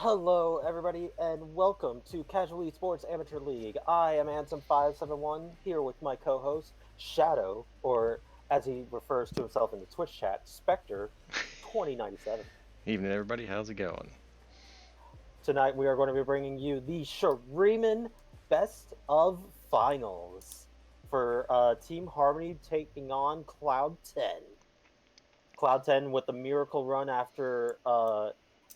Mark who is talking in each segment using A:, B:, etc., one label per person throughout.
A: Hello, everybody, and welcome to Casual Esports Amateur League. I am Ansem571 here with my co-host Shadow, or as he refers to himself in the Twitch chat, Spectre 2097.
B: Evening, everybody. How's it going?
A: Tonight we are going to be bringing you the Shurima Best of Finals for Team Harmony taking on Cloud10. Cloud10 with the miracle run after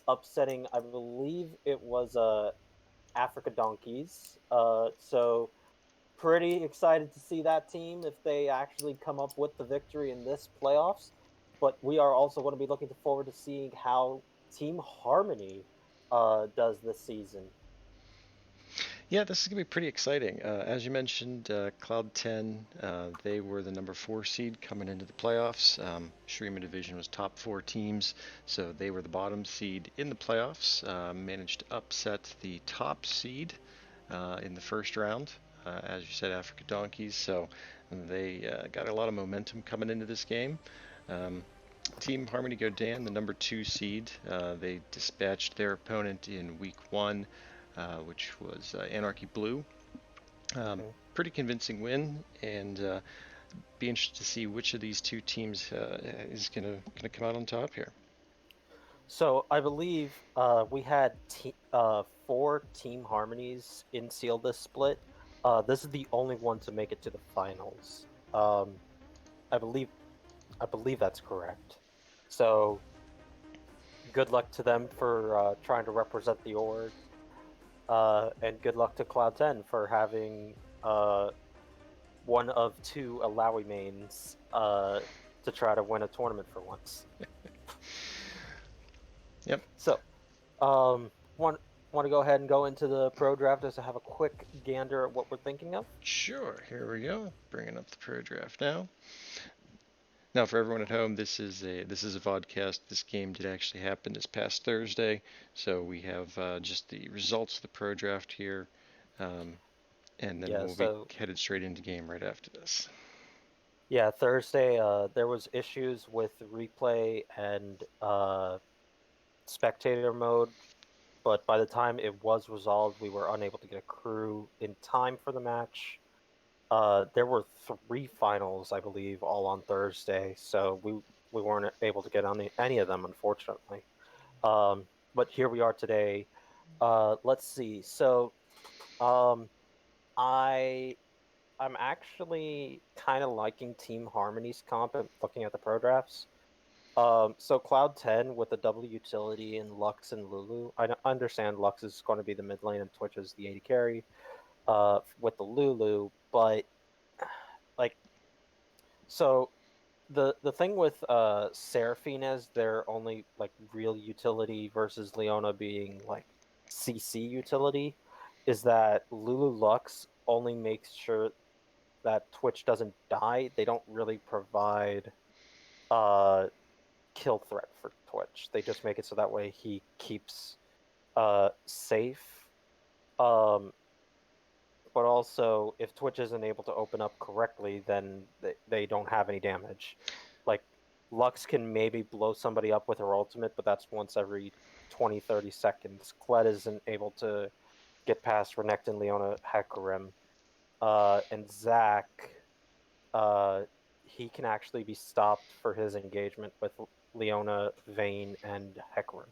A: upsetting, I believe it was Africa Donkeys. So pretty excited to see that team if they actually come up with the victory in this playoffs. But we are also going to be looking forward to seeing how Team Harmony does this season.
B: Yeah, this is going to be pretty exciting. As you mentioned, Cloud 10, they were the number 4 seed coming into the playoffs. Shurima Division was top 4 teams, so they were the bottom seed in the playoffs. Managed to upset the top seed in the first round. As you said, Africa Donkeys. So they got a lot of momentum coming into this game. Um, Team Harmony Godan, the number 2 seed, they dispatched their opponent in week 1, which was Anarchy Blue.
A: Mhm.
B: Pretty convincing win, and be interested to see which of these two teams is gonna come out on top here.
A: So I believe we had four Team Harmonies in Seal this split. This is the only one to make it to the finals. I believe I believe that's correct. So good luck to them for trying to represent the org, and good luck to Cloud10 for having one of two Alawi mains to try to win a tournament for once.
B: Yep,
A: So, want to go ahead and go into the pro draft just to have a quick gander at what we're thinking of?
B: sure. Here we go. Bringing up the pro draft now. Now, for everyone at home, this is a vodcast. This game did actually happen this past Thursday, so we have just the results of the pro draft here, um, and then
A: Yeah,
B: we'll be
A: so
B: headed straight into game right after this.
A: yeah, Thursday there was issues with replay and spectator mode, but by the time it was resolved, we were unable to get a crew in time for the match. There were three finals, I believe, all on Thursday, so we weren't able to get on any of them, unfortunately. But here we are today. Let's see. So, um, I I'm actually kind of liking Team Harmony's comp and looking at the pro drafts. So Cloud 10 with the double utility and Lux and Lulu. I understand Lux is going to be the mid lane and Twitch is the AD carry. With the Lulu, but like so the thing with Seraphine as their only like real utility versus Leona being like CC utility is that Lulu Lux only makes sure that Twitch doesn't die. They don't really provide uh kill threat for Twitch. They just make it so that way he keeps safe. Um but also if Twitch isn't able to open up correctly, then they don't have any damage. Like Lux can maybe blow somebody up with her ultimate, but that's once every 20, 30 seconds. Kled isn't able to get past Renekton, Leona, Hecarim. And Zac, uh, he can actually be stopped for his engagement with Leona, Vayne, and Hecarim.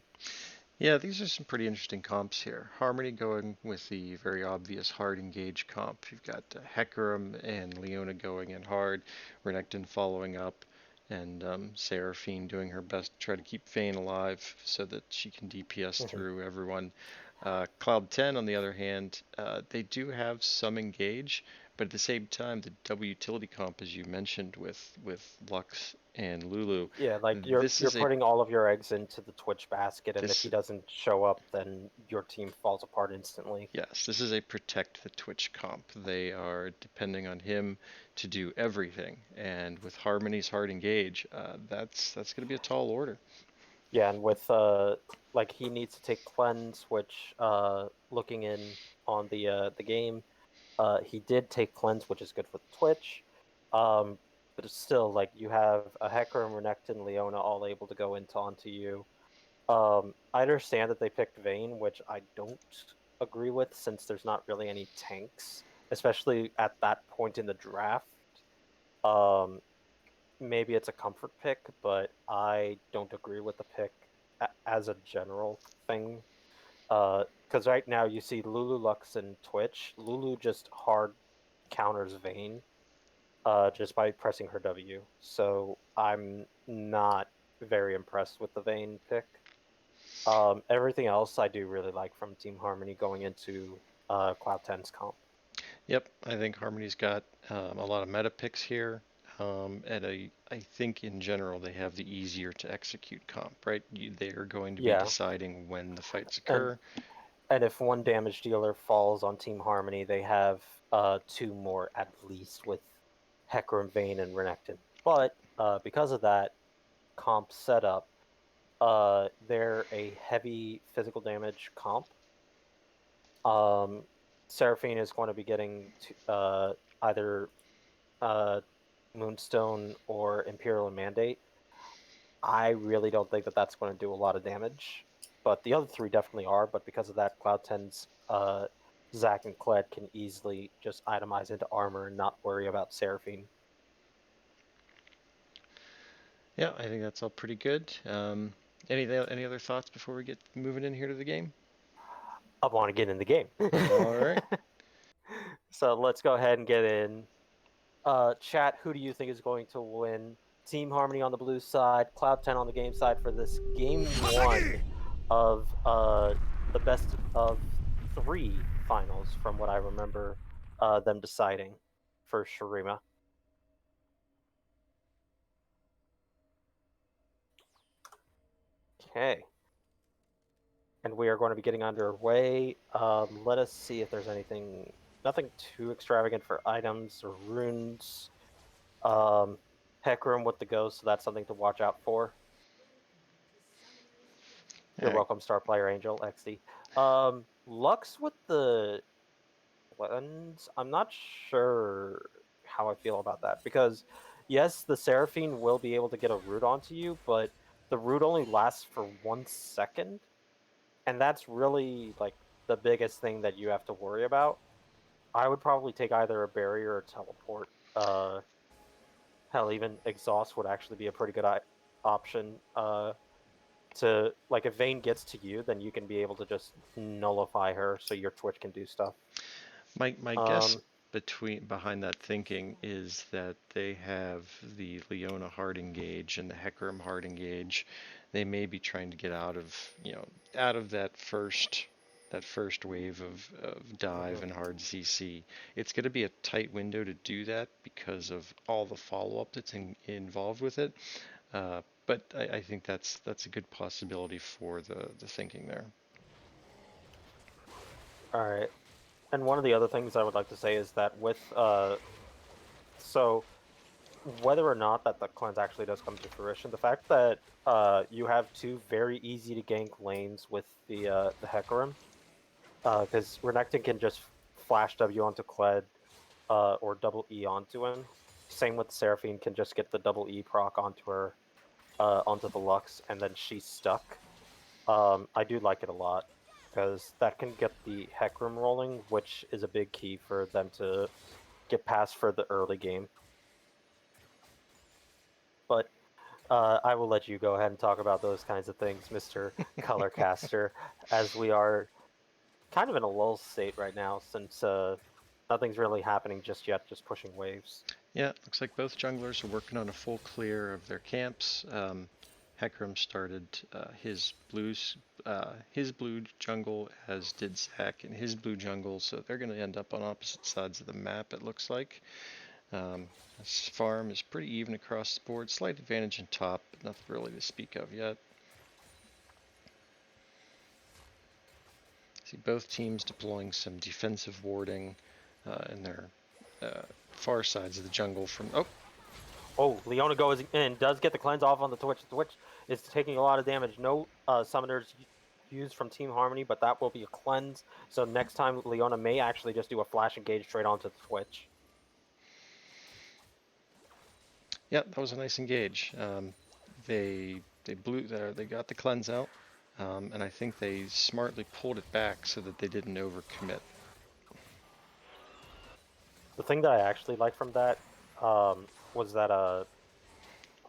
B: Yeah, these are some pretty interesting comps here. Harmony going with the very obvious hard engage comp. You've got Hecarim and Leona going in hard, Renekton following up, and Seraphine doing her best to try to keep Vayne alive so that she can DPS
A: Mhm.
B: through everyone. Cloud 10, on the other hand, they do have some engage, but at the same time, the double utility comp, as you mentioned, with Lux and Lulu,
A: Yeah, like
B: this
A: you're
B: is a
A: putting all of your eggs into the Twitch basket, and if
B: this
A: he doesn't show up, then your team falls apart instantly.
B: Yes, this is a protect the Twitch comp. They are depending on him to do everything, and with Harmony's hard engage, that's going to be a tall order.
A: Yeah, and with like he needs to take cleanse, which looking in on the game, he did take cleanse, which is good for Twitch. But it's still like you have a Hecarim, Renekton, Leona all able to go into onto you. I understand that they picked Vayne, which I don't agree with since there's not really any tanks, especially at that point in the draft. Um, Maybe it's a comfort pick, but I don't agree with the pick as a general thing. Because right now you see Lulu Lux and Twitch. Lulu just hard counters Vayne, just by pressing her W. So I'm not very impressed with the Vayne pick. Everything else I do really like from Team Harmony going into Cloud 10's comp.
B: Yep, I think Harmony's got a lot of meta picks here. And I think in general they have the easier to execute comp, right? They are going to be
A: Yeah,
B: deciding when the fights
A: and
B: occur.
A: and if one damage dealer falls on Team Harmony, they have two more at least with Hecarim, Vayne, and Renekton. But because of that comp setup, they're a heavy physical damage comp. Um, Seraphine is going to be getting either uh, Moonstone or Imperial Mandate. I really don't think that that's going to do a lot of damage, but the other three definitely are. But because of that, Cloud 10's Zac and Kled can easily just itemize into armor and not worry about Seraphine.
B: Yeah, I think that's all pretty good. Any other thoughts before we get moving in here to the game?
A: I want to get in the game.
B: All right.
A: So let's go ahead and get in. Chat, who do you think is going to win? Team Harmony on the blue side, Cloud 10 on the game side for this game 1 of the best of 3 finals, from what I remember them deciding for Shurima. Okay. And we are going to be getting underway. Let us see if there's nothing too extravagant for items or runes. Um, Hecarim with the ghost, so that's something to watch out for. You're
B: Uh,
A: welcome, Star Player Angel XD. Lux with the lens. I'm not sure how I feel about that because, yes, the Seraphine will be able to get a root onto you, but the root only lasts for 1 second, and that's really like the biggest thing that you have to worry about. I would probably take either a barrier or teleport. Hell, even exhaust would actually be a pretty good option. To like if Vayne gets to you, then you can be able to just nullify her so your Twitch can do stuff.
B: my guess
A: Um,
B: behind that thinking is that they have the Leona hard engage and the Hecarim hard engage. They may be trying to get out of out of that first wave of dive
A: mhm.
B: and hard CC. It's going to be a tight window to do that because of all the follow up that's involved with it. But I think that's a good possibility for the thinking there.
A: All right. And one of the other things I would like to say is that with so whether or not that the cleanse actually does come to fruition, the fact that you have two very easy to gank lanes with the Hecarim, because Renekton can just flash W onto Kled, or double E onto him. Same with Seraphine can just get the double E proc onto her, onto the Lux, and then she's stuck. I do like it a lot because that can get the Hecarim rolling, which is a big key for them to get past for the early game. But I will let you go ahead and talk about those kinds of things, Mr. Colorcaster, as we are kind of in a lull state right now since nothing's really happening just yet, just pushing waves.
B: Yeah, looks like both junglers are working on a full clear of their camps. Hecarim started his blue jungle, as did Zac in his blue jungle, so they're going to end up on opposite sides of the map, it looks like. This farm is pretty even across the board. Slight advantage in top, but nothing really to speak of yet. See both teams deploying some defensive warding in their far sides of the jungle from... Oh,
A: Oh, Leona goes in, does get the cleanse off on the Twitch. The Twitch is taking a lot of damage. No summoners used from Team Harmony, but that will be a cleanse. So next time, Leona may actually just do a flash engage straight onto the Twitch.
B: yeah, that was a nice engage. They got the cleanse out. and I think they smartly pulled it back so that they didn't overcommit.
A: The thing that I actually liked from that was that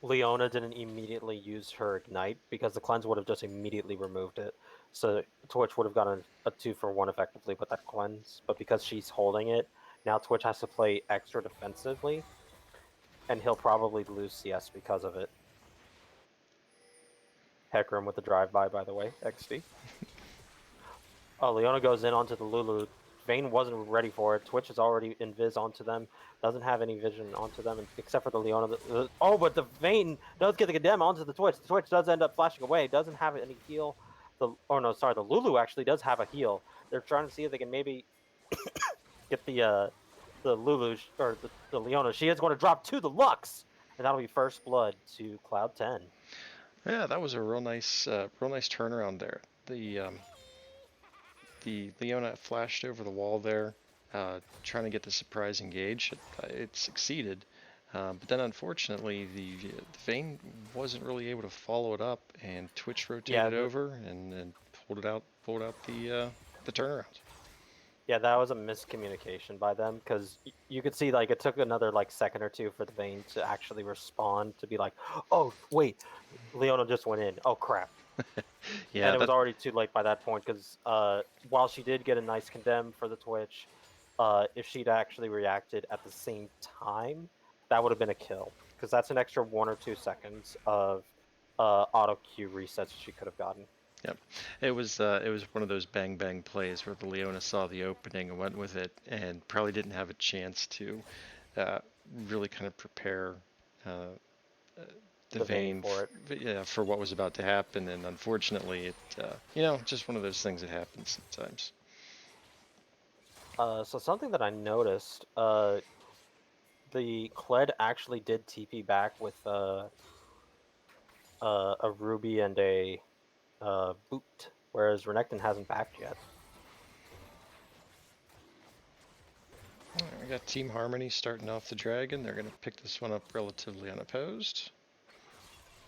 A: Leona didn't immediately use her ignite because the cleanse would have just immediately removed it. So Twitch would have gotten a 2-for-1 effectively with that cleanse. But because she's holding it, now Twitch has to play extra defensively, and he'll probably lose CS because of it. Heckram with the drive-by, by the way, XD. Oh, Leona goes in onto the Lulu. Vayne wasn't ready for it. Twitch is already invis onto them. Doesn't have any vision onto them except for the Leona. Oh, but the Vayne does get the Godan onto the Twitch. The Twitch does end up flashing away. Doesn't have any heal. The Lulu actually does have a heal. They're trying to see if they can maybe get the Lulu or the Leona. She is going to drop to the Lux, and that'll be first blood to Cloud 10.
B: Yeah, that was a real nice turnaround there. The Leona flashed over the wall there, trying to get the surprise engage. It succeeded, but then unfortunately the Vayne wasn't really able to follow it up, and Twitch rotated over and pulled out the turnaround.
A: Yeah, that was a miscommunication by them because you could see like it took another like second or two for the Vayne to actually respond to be like, oh wait, Leona just went in. Oh crap.
B: Yeah,
A: And it was already too late by that point because while she did get a nice condemn for the Twitch, if she'd actually reacted at the same time, that would have been a kill because that's an extra 1 or 2 seconds of auto queue resets she could have gotten.
B: Yep, it was one of those bang bang plays where the Leona saw the opening and went with it, and probably didn't have a chance to really kind of prepare the Vayne for what was about to happen, and unfortunately, it just one of those things that happens sometimes.
A: So something that I noticed, the Kled actually did TP back with a Ruby and a Boot, whereas Renekton hasn't backed yet.
B: We got Team Harmony starting off the Dragon. They're going to pick this one up relatively unopposed.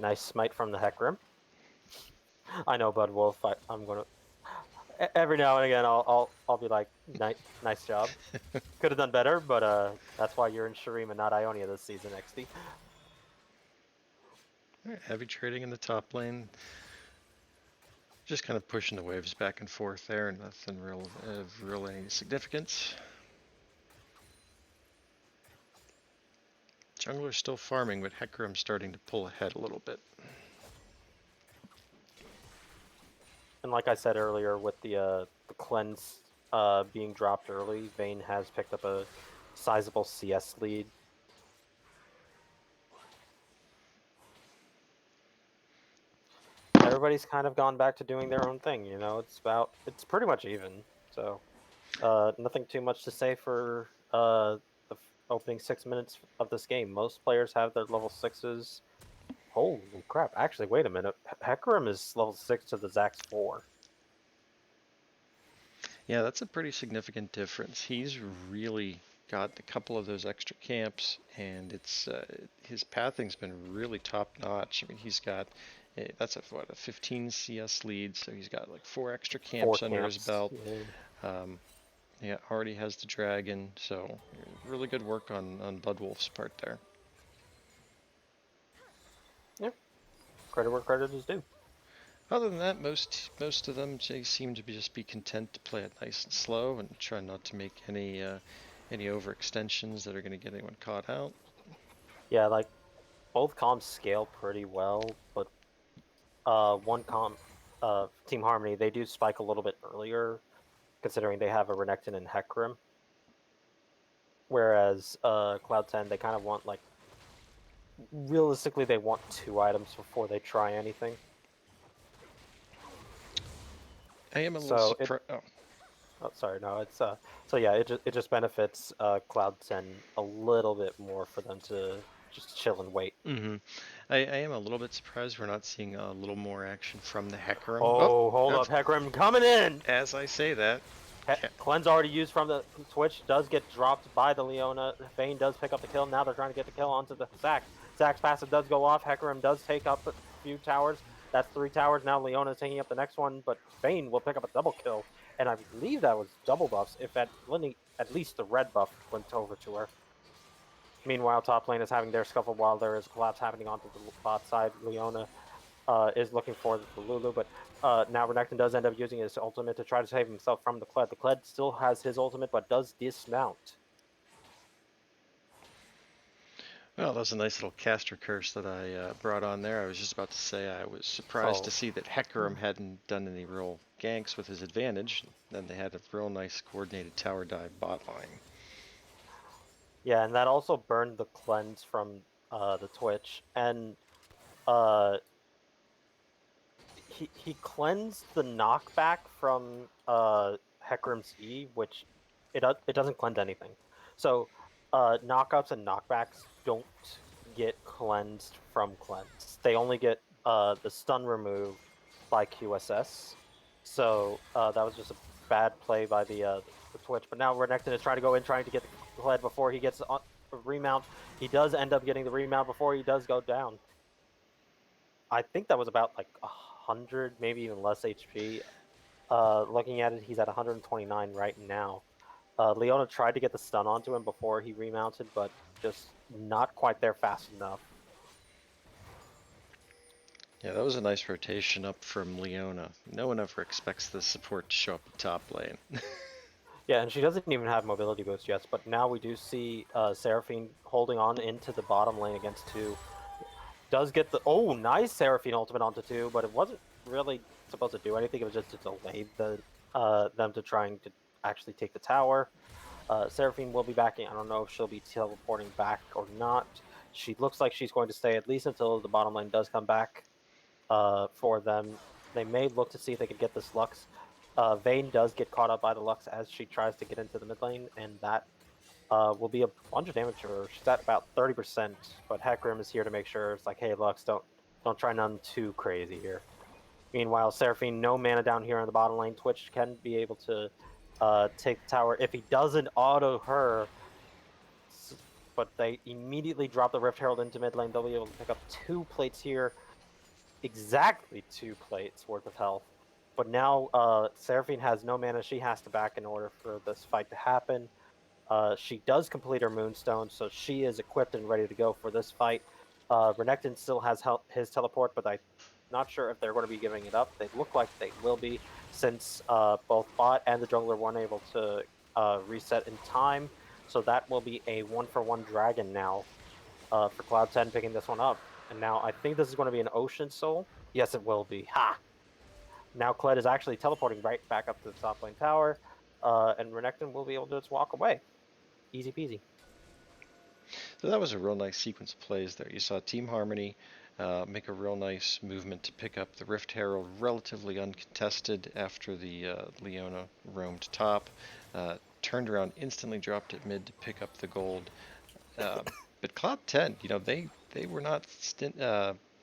A: Nice smite from the Heckram. I know, Bud Wolf. I'm gonna every now and again I'll be like, nice job. Could have done better, but that's why you're in Shurima, not Ionia this season, XD.
B: Right, heavy trading in the top lane. Just kind of pushing the waves back and forth there, nothing real any significance. Jungler's still farming, but Hecarim's starting to pull ahead a little bit.
A: And like I said earlier, with the cleanse being dropped early, Vayne has picked up a sizable CS lead. Everybody's kind of gone back to doing their own thing, you know. It's pretty much even. So nothing too much to say for the opening 6 minutes of this game. Most players have their level 6s. Holy crap! Actually, wait a minute. Hecarim is level 6 to the Zax 4.
B: Yeah, that's a pretty significant difference. He's really got a couple of those extra camps, and it's his pathing's been really top notch. I mean, he's got that's a 15 CS lead, so he's got like 4 extra camps under his belt. Yeah, already has the dragon, so really good work on Budwolf's part there.
A: Yeah, credit where credit is due.
B: Other than that, most of them seem to just be content to play it nice and slow and try not to make any overextensions that are going to get anyone caught out.
A: Yeah, like both comps scale pretty well, but one comp, Team Harmony, they do spike a little bit earlier, considering they have a Renekton and Hecarim. Whereas Cloud10, they kind of want like realistically they want 2 items before they try anything.
B: I am a little surprised.
A: Oh, sorry, no, it's so yeah, it just benefits Cloud10 a little bit more for them to just chill and wait.
B: Mm-hmm. I am a little bit surprised we're not seeing a little more action from the Hecarim.
A: Oh, hold up, Hecarim coming in!
B: As I say that.
A: Cleanse already used from the Twitch, does get dropped by the Leona. Vayne does pick up the kill, now they're trying to get the kill onto the Zax. Zax passive does go off, Hecarim does take up a few towers. That's 3 towers. Now Leona's taking up the next one, but Vayne will pick up a double kill. And I believe that was double buffs, if at least the red buff went over to her. Meanwhile, top lane is having their scuffle while there is a collapse happening onto the bot side. Leona is looking for the Lulu, but now Renekton does end up using his ultimate to try to save himself from the Kled. The Kled still has his ultimate, but does dismount.
B: Well, that was a nice little caster curse that I brought on there. I was just about to say I was surprised to
A: So,
B: see that Hecarim hadn't done any real ganks with his advantage. Then they had a real nice coordinated tower dive bot line.
A: yeah, and that also burned the cleanse from the Twitch. And uh, he cleansed the knockback from Hecarim's E, which it doesn't cleanse anything. So knockouts and knockbacks don't get cleansed from cleanse. They only get the stun removed by QSS. So that was just a bad play by the Twitch. But now Renekton is trying to go in, trying to get the Kled before he gets a remount. He does end up getting the remount before he does go down. I think that was about like 100, maybe even less HP. Looking at it, he's at 129 right now. Leona tried to get the stun onto him before he remounted, but just not quite there fast enough.
B: Yeah, that was a nice rotation up from Leona. No one ever expects the support to show up at top lane.
A: Yeah, and she doesn't even have mobility boost yet, but now we do see Seraphine holding on into the bottom lane against 2. Does get the... Oh, nice Seraphine ultimate onto 2, but it wasn't really supposed to do anything. It was just to delay them to trying to actually take the tower. Seraphine will be backing. I don't know if she'll be teleporting back or not. She looks like she's going to stay at least until the bottom lane does come back for them. They may look to see if they can get this Lux. Vayne does get caught up by the Lux as she tries to get into the mid lane, and that will be a bunch of damage to her. She's at about 30%, but Hecarim is here to make sure it's like, hey, Lux, don't try nothing too crazy here. Meanwhile, Seraphine, no mana down here on the bottom lane. Twitch can be able to take the tower if he doesn't auto her. But they immediately drop the Rift Herald into mid lane. They'll be able to pick up 2 plates here. Exactly 2 plates worth of health. But now Seraphine has no mana. She has to back in order for this fight to happen. She does complete her Moonstone, so she is equipped and ready to go for this fight. Renekton still has his teleport, but I'm not sure if they're going to be giving it up. They look like they will be, since both bot and the jungler weren't able to reset in time. So that will be a 1-for-1 dragon now for Cloud10 picking this one up. And now I think this is going to be an Ocean Soul. Yes, it will be. Ha! Now Kled is actually teleporting right back up to the top lane tower, and Renekton will be able to just walk away. Easy peasy.
B: So that was a real nice sequence of plays there. You saw Team Harmony make a real nice movement to pick up the Rift Herald relatively uncontested after the Leona roamed top. Turned around, instantly dropped it mid to pick up the gold. But Cloud10, they were not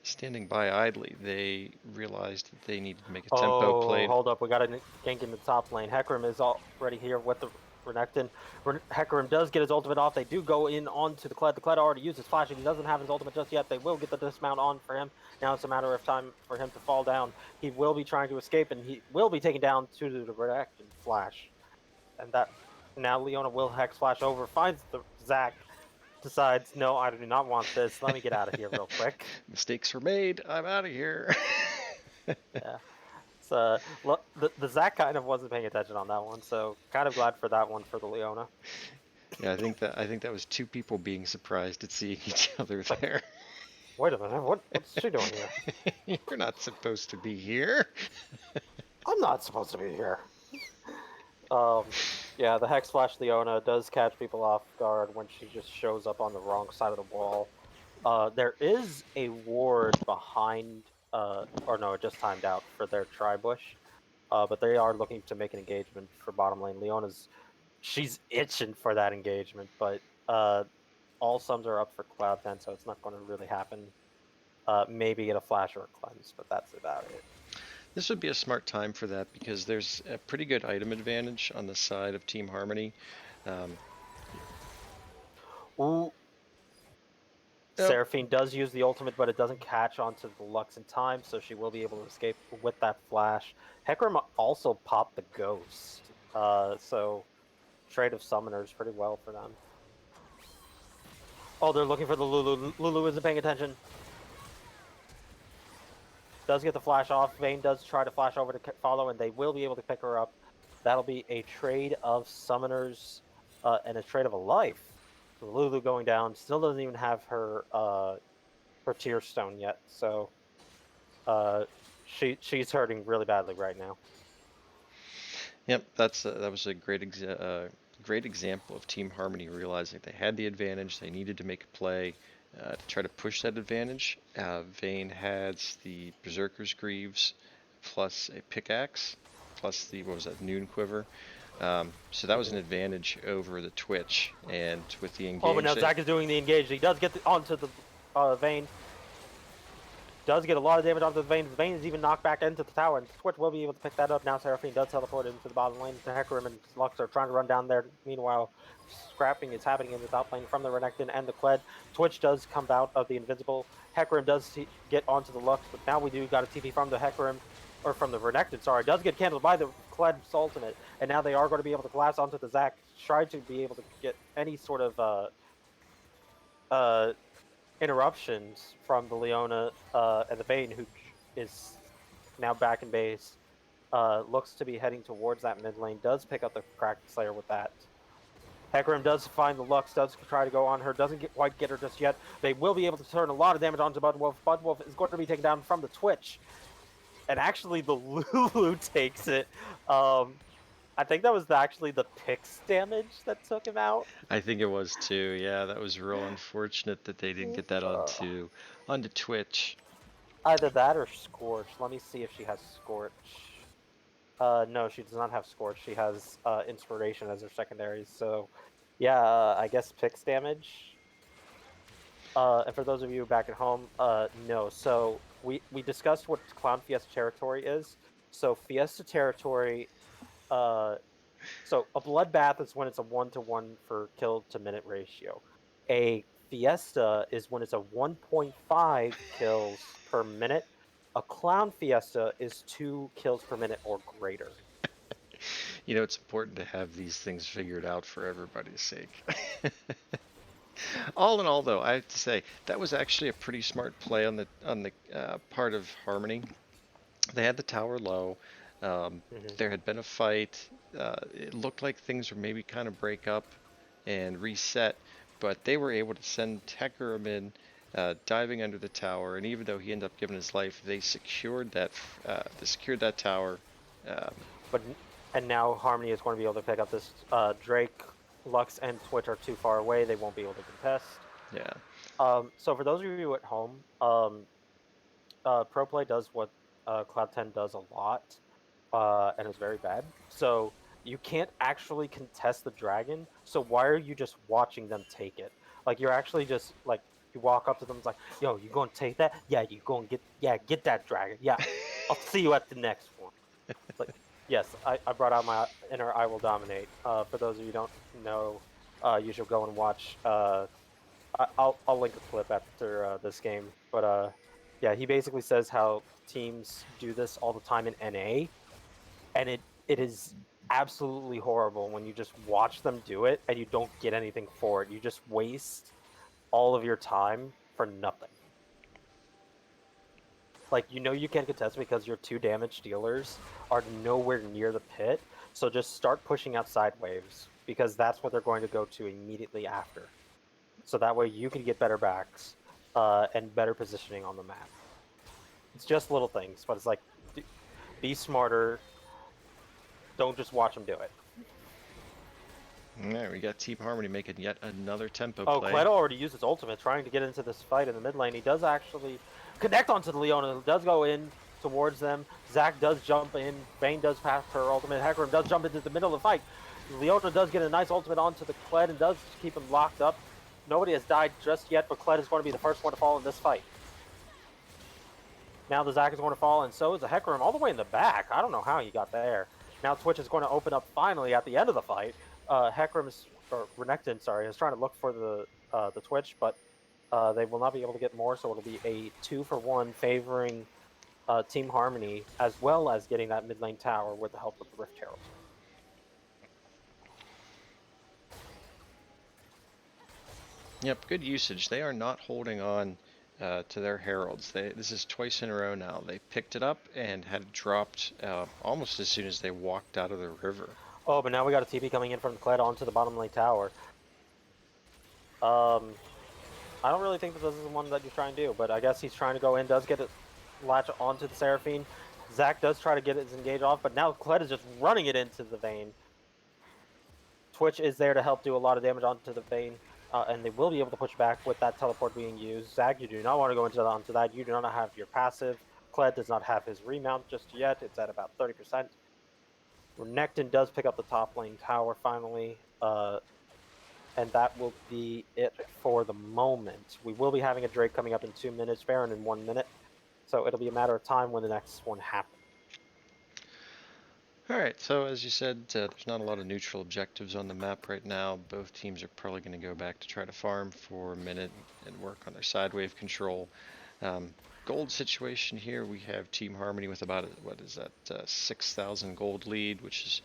B: standing by idly. They realized that they needed to make a tempo play.
A: Hold up. We got a gank in the top lane. Hecarim is already here with the Renekton. Hecarim does get his ultimate off. They do go in onto the Kled. The Kled already used his flash, and he doesn't have his ultimate just yet. They will get the dismount on for him. Now it's a matter of time for him to fall down. He will be trying to escape, and he will be taken down to the Renekton flash. And that now Leona will hex flash over, finds the Zac, decides, no, I do not want this. Let me get out of here real quick.
B: Mistakes were made. I'm out of here.
A: Yeah. The Zac kind of wasn't paying attention on that one, so kind of glad for that one for the Leona.
B: Yeah, I think that was 2 people being surprised at seeing each other there.
A: Wait a minute, what's she doing here?
B: You're not supposed to be here.
A: I'm not supposed to be here. Yeah, the Hex Flash Leona does catch people off guard when she just shows up on the wrong side of the wall. There is a ward behind, or no, it just timed out for their Tri-Bush. But they are looking to make an engagement for bottom lane. She's itching for that engagement, but all sums are up for Cloud10, so it's not going to really happen. Maybe get a flash or a cleanse, but that's about it.
B: This would be a smart time for that because there's a pretty good item advantage on the side of Team Harmony.
A: Ooh. Seraphine does use the ultimate, but it doesn't catch onto the Lux in time, so she will be able to escape with that flash. Hecarim also popped the Ghost, so trade of summoners pretty well for them. Oh, they're looking for the Lulu. Lulu isn't paying attention. Does get the flash off. Vayne does try to flash over to follow, and they will be able to pick her up. That'll be a trade of summoners and a trade of a life. So Lulu going down. Still doesn't even have her her Tear Stone yet, so she's hurting really badly right now.
B: Yep, that was a great example of team harmony, realizing they had the advantage, they needed to make a play to try to push that advantage. Vayne has the Berserker's Greaves plus a pickaxe plus the what was that Noon Quiver. So that was an advantage over the Twitch, and with the engage.
A: Oh, but now Zach is doing the engage. He does get onto the Vayne. Does get a lot of damage onto the Vayne. The Vayne is even knocked back into the tower, and Twitch will be able to pick that up. Now Seraphine does teleport into the bottom lane. The Hecarim and Lux are trying to run down there. Meanwhile, scrapping is happening in the top lane from the Renekton and the Kled. Twitch does come out of the Invincible. Hecarim does get onto the Lux, but now we do got a TP from the Hecarim, or from the Renekton, sorry. Does get cancelled by the Kled's ultimate, and now they are going to be able to collapse onto the Zac. Try to be able to get any sort of interruptions from the Leona and the Vayne, who is now back in base. Looks to be heading towards that mid lane. Does pick up the Kraken Slayer with that. Hecarim does find the Lux, does try to go on her, doesn't quite get her just yet. They will be able to turn a lot of damage onto Budwolf. Budwolf is going to be taken down from the Twitch. And actually, the Lulu takes it. I think that was actually the Pix damage that took him out.
B: I think it was too. Yeah, that was real unfortunate that they didn't get that onto Twitch.
A: Either that or Scorch. Let me see if she has Scorch. No, she does not have Scorch. She has Inspiration as her secondary. So, yeah, I guess Pix damage. And for those of you back at home, no. So we discussed what Clown Fiesta territory is. So Fiesta territory, so a bloodbath is when it's a 1-to-1 for kill to minute ratio. A Fiesta is when it's a 1.5 kills per minute. A Clown Fiesta is 2 kills per minute or greater.
B: You know, it's important to have these things figured out for everybody's sake. All in all, though, I have to say that was actually a pretty smart play on the part of Harmony. They had the tower low. There had been a fight. It looked like things were maybe kind of break up and reset, but they were able to send Hecarim in, diving under the tower, and even though he ended up giving his life, they secured that tower.
A: And now Harmony is going to be able to pick up this Drake. Lux and Twitch are too far away. They won't be able to contest.
B: Yeah.
A: So for those of you at home, Pro Play does what Cloud 10 does a lot, and is very bad. So you can't actually contest the dragon. So why are you just watching them take it? Like, you're actually just like, you walk up to them, it's like, yo, you gonna take that? Yeah, you gonna get that dragon. Yeah, I'll see you at the next one. Like, yes, I brought out my inner I will dominate. For those of you who don't know, you should go and watch. I'll link a clip after this game. But yeah, he basically says how teams do this all the time in NA, and it is absolutely horrible when you just watch them do it and you don't get anything for it. You just waste all of your time for nothing. Like, you know you can't contest because your 2 damage dealers are nowhere near the pit, so just start pushing out side waves, because that's what they're going to go to immediately after. So that way you can get better backs and better positioning on the map. It's just little things, but it's like, be smarter. Don't just watch them do it.
B: Alright, we got Team Harmony making yet another tempo play.
A: Oh, Kled already used his ultimate, trying to get into this fight in the mid lane. He does actually connect onto the Leona, does go in towards them. Zac does jump in. Vayne does pass her ultimate. Hecarim does jump into the middle of the fight. Leona does get a nice ultimate onto the Kled and does keep him locked up. Nobody has died just yet, but Kled is going to be the first one to fall in this fight. Now the Zac is going to fall, and so is the Hecarim all the way in the back. I don't know how he got there. Now Twitch is going to open up finally at the end of the fight. Hecarim's, or Renekton, sorry, is trying to look for the Twitch, but They will not be able to get more, so it'll be a 2-for-1 favoring Team Harmony, as well as getting that mid lane tower with the help of the Rift Herald.
B: Yep, good usage. They are not holding on to their heralds. This is twice in a row now. They picked it up and had it dropped almost as soon as they walked out of the river.
A: Oh, but now we got a TP coming in from the Kled onto the bottom lane tower. I don't really think that this is the one that he's trying to do, but I guess he's trying to go in, does get it latch onto the Seraphine. Zach does try to get his engage off, but now Kled is just running it into the Vayne. Twitch is there to help do a lot of damage onto the Vayne, and they will be able to push back with that teleport being used. Zach, you do not want to go onto that. You do not have your passive. Kled does not have his remount just yet. It's at about 30%. Renekton does pick up the top lane tower finally, and that will be it for the moment. We will be having a Drake coming up in 2 minutes, Baron in 1 minute, so it'll be a matter of time when the next one happens.
B: Alright, so as you said, there's not a lot of neutral objectives on the map right now. Both teams are probably going to go back to try to farm for a minute and work on their side wave control. Gold situation here, we have Team Harmony with about, 6,000 gold lead, which is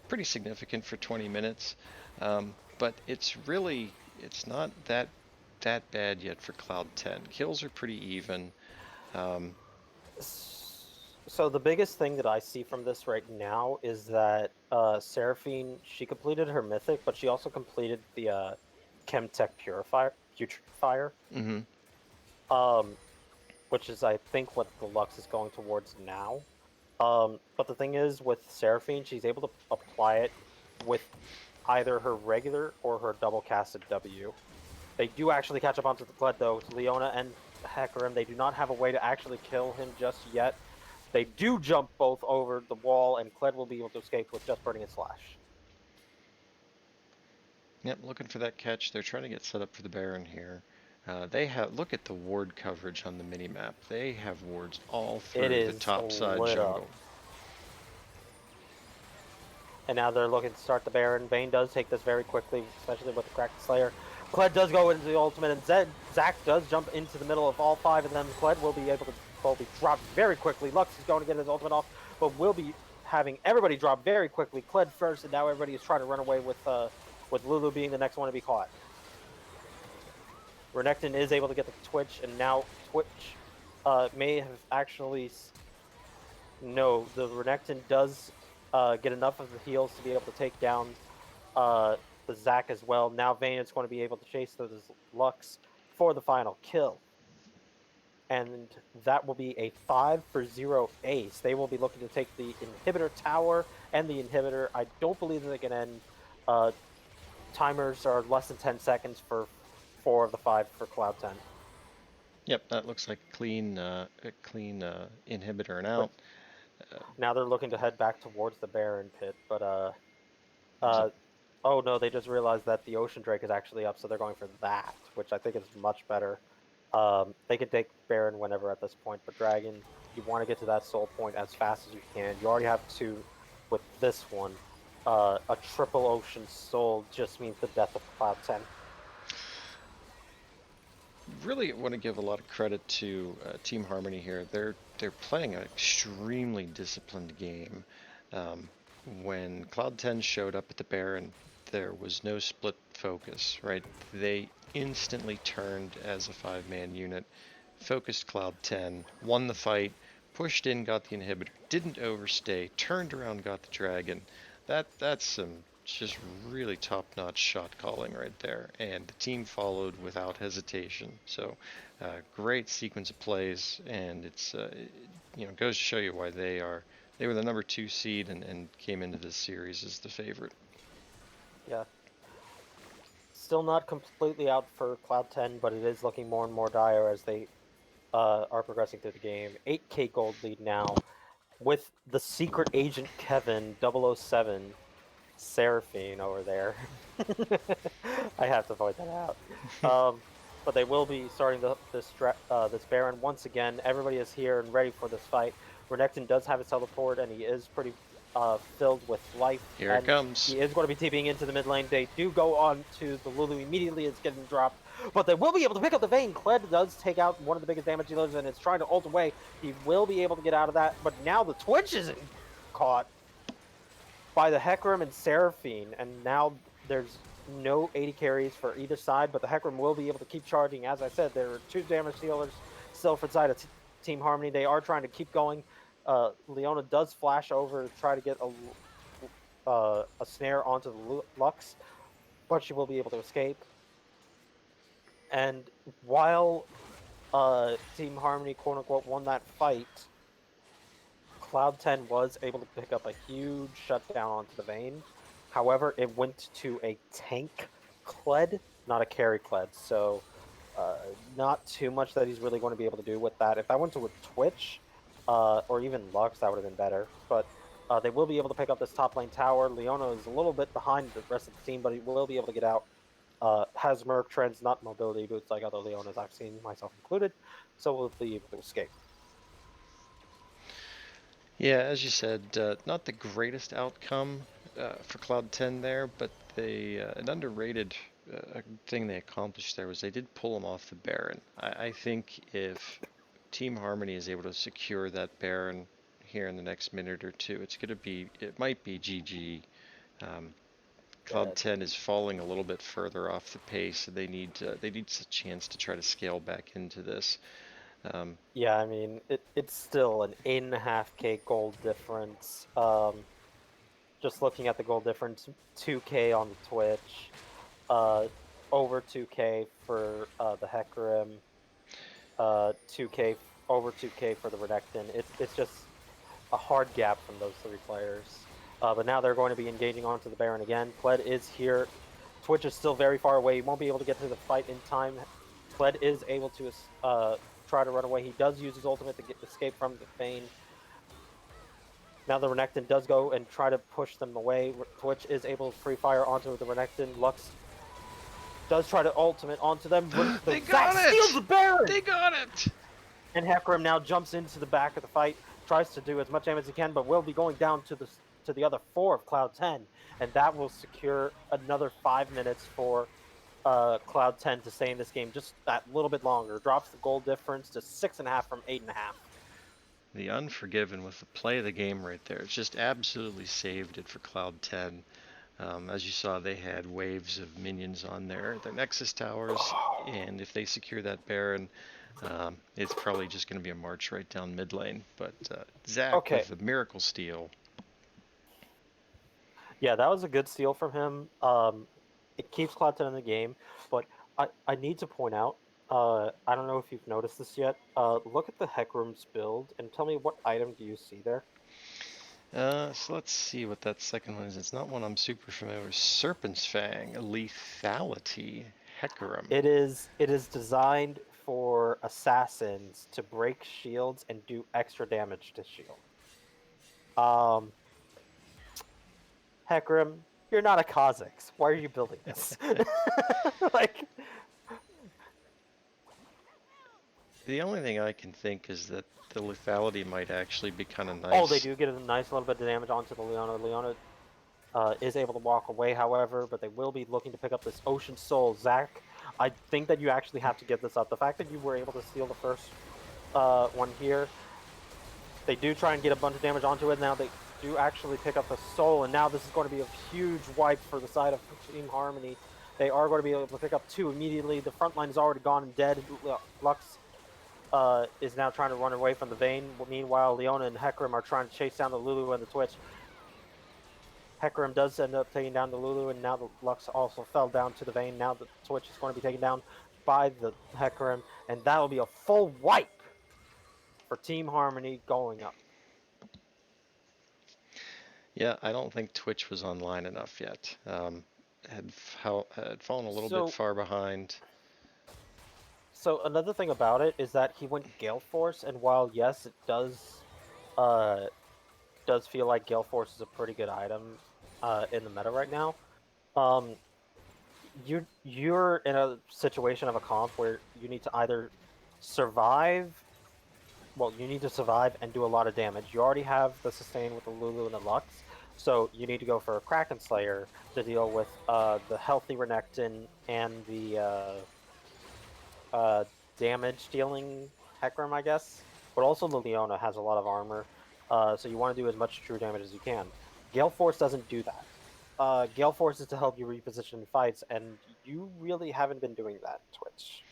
B: pretty significant for 20 minutes. But it's not that bad yet for Cloud 10. Kills are pretty even.
A: So the biggest thing that I see from this right now is that Seraphine, she completed her mythic, but she also completed the Chemtech Purifier, which is, I think, what the Lux is going towards now. But the thing is, with Seraphine, she's able to apply it with either her regular or her double casted W. They do actually catch up onto the Kled, though. Leona and Hecarim, they do not have a way to actually kill him just yet. They do jump both over the wall, and Kled will be able to escape with just burning and slash.
B: Yep, looking for that catch. They're trying to get set up for the Baron here. Look at the ward coverage on the minimap. They have wards all through the top side jungle.
A: And now they're looking to start the Baron. Vayne does take this very quickly, especially with the Cracked Slayer. Kled does go into the ultimate, and Zach does jump into the middle of all 5 of them. Kled will be able to be dropped very quickly. Lux is going to get his ultimate off, but will be having everybody drop very quickly. Kled first, and now everybody is trying to run away with Lulu being the next one to be caught. Renekton is able to get the Twitch, and now Twitch may have actually... No, the Renekton does get enough of the heals to be able to take down the Zac as well. Now Vayne is going to be able to chase those Lux for the final kill. And that will be a 5-for-0 ace. They will be looking to take the inhibitor tower and the inhibitor. I don't believe that they can end. Timers are less than 10 seconds for 4 of the 5 for Cloud 10.
B: Yep, that looks like a clean inhibitor and out.
A: Now they're looking to head back towards the Baron pit, but oh no, they just realized that the Ocean Drake is actually up, so they're going for that, which I think is much better. They can take Baron whenever at this point, but Dragon, you want to get to that soul point as fast as you can. You already have 2 with this one. A triple Ocean Soul just means the death of Cloud 10.
B: Really want to give a lot of credit to Team Harmony here. They're playing an extremely disciplined game. When Cloud 10 showed up at the Baron, there was no split focus, right? They instantly turned as a 5-man unit, focused Cloud 10, won the fight, pushed in, got the inhibitor, didn't overstay, turned around, got the dragon. That's some just really top-notch shot calling right there, and the team followed without hesitation. So great sequence of plays, and it's goes to show you why they were the number 2 seed and came into this series as the favorite.
A: Yeah. Still not completely out for Cloud 10, but it is looking more and more dire as they are progressing through the game. 8k gold lead now with the secret agent Kevin 007 Seraphine over there. I have to point that out. But they will be starting this Baron once again. Everybody is here and ready for this fight. Renekton does have his teleport, and he is pretty filled with life.
B: Here it comes.
A: He is going to be TPing into the mid lane. They do go on to the Lulu immediately. It's getting dropped. but they will be able to pick up the Vayne. Kled does take out one of the biggest damage dealers, and it's trying to ult away. He will be able to get out of that, but now the Twitch isn't caught by the Hecarim and Seraphine, and now there's no 80 carries for either side, but the Hecarim will be able to keep charging. As I said, there are 2 damage dealers still for side of Team Harmony. They are trying to keep going. Leona does flash over to try to get a snare onto the Lux, but she will be able to escape. And while Team Harmony, quote unquote, won that fight, Cloud10 was able to pick up a huge shutdown onto the Vayne. However, it went to a tank Kled, not a carry Kled. So not too much that he's really going to be able to do with that. If that went to a Twitch or even Lux, that would have been better. But they will be able to pick up this top lane tower. Leona is a little bit behind the rest of the team, but he will be able to get out. Has Merc trends, not mobility boots like other Leonas I've seen, myself included. So we'll be able to escape.
B: Yeah, as you said, not the greatest outcome for Cloud10 there, but an underrated thing they accomplished there was they did pull him off the Baron. I think if Team Harmony is able to secure that Baron here in the next minute or two, it might be GG. Cloud10 is falling a little bit further off the pace, so they need a chance to try to scale back into this.
A: Yeah, I mean, it's still an 8.5K gold difference. Just looking at the gold difference, 2K on the Twitch, over 2K for the Hecarim, 2K over 2K for the Renekton. It's just a hard gap from those 3 players. But now they're going to be engaging onto the Baron again. Kled is here. Twitch is still very far away. He won't be able to get to the fight in time. Kled is able to try to run away. He does use his ultimate to escape from the Vayne. Now the Renekton does go and try to push them away. Twitch is able to free fire onto the Renekton. Lux does try to ultimate onto them.
B: They got it!
A: Steals the Baron!
B: They got it!
A: And Hecarim now jumps into the back of the fight, tries to do as much damage as he can, but will be going down to the other 4 of Cloud10, and that will secure another 5 minutes for Cloud10 to stay in this game just that little bit longer. Drops the goal difference to 6.5 from 8.5.
B: The Unforgiven with the play of the game right there. It's just absolutely saved it for Cloud10. As you saw, they had waves of minions on their Nexus towers, and if they secure that Baron, it's probably just going to be a march right down mid lane. But Zach with the miracle steal.
A: Yeah, that was a good steal from him. It keeps Cloud10 in the game, but I need to point out, I don't know if you've noticed this yet. Look at the Hecarim's build and tell me what item do you see there?
B: So let's see what that second one is. It's not one I'm super familiar with. Serpent's Fang, Lethality, Hecarim.
A: It is designed for assassins to break shields and do extra damage to shield. Hecarim, you're not a Kha'Zix. Why are you building this? Like,
B: the only thing I can think is that the lethality might actually be kind of nice.
A: Oh, they do get a nice little bit of damage onto the Leona. Leona is able to walk away, however, but they will be looking to pick up this Ocean Soul. Zach, I think that you actually have to give this up. The fact that you were able to steal the first one here, they do try and get a bunch of damage onto it. Now they do actually pick up the soul, and now this is going to be a huge wipe for the side of Team Harmony. They are going to be able to pick up 2 immediately. The front line is already gone and dead. Lux is now trying to run away from the Vayne. Meanwhile, Leona and Hecarim are trying to chase down the Lulu and the Twitch. Hecarim does end up taking down the Lulu, and now the Lux also fell down to the Vayne. Now the Twitch is going to be taken down by the Hecarim, and that will be a full wipe for Team Harmony going up.
B: Yeah, I don't think Twitch was online enough yet. Had fallen a little bit far behind.
A: So another thing about it is that he went Gale Force, and while yes, it does feel like Gale Force is a pretty good item in the meta right now, you're in a situation of a comp where you need to either survive. Well, you need to survive and do a lot of damage. You already have the sustain with the Lulu and the Lux, so you need to go for a Kraken Slayer to deal with the healthy Renekton and the uh, damage dealing Hecarim, I guess. But also the Leona has a lot of armor, so you want to do as much true damage as you can. Gale Force doesn't do that. Gale Force is to help you reposition in fights, and you really haven't been doing that, Twitch.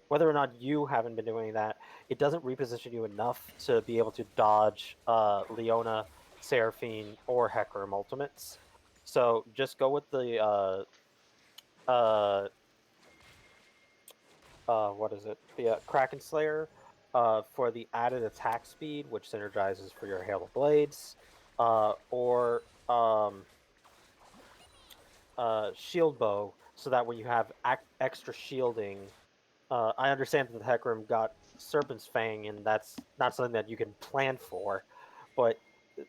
A: Whether or not you haven't been doing that, it doesn't reposition you enough to be able to dodge Leona, Seraphine, or Hecarim ultimates. So just go with the uh, what is it? The Kraken Slayer for the added attack speed, which synergizes for your Hail of Blades, or Shield Bow, so that when you have extra shielding, I understand that the Hecarim got Serpent's Fang, and that's not something that you can plan for, but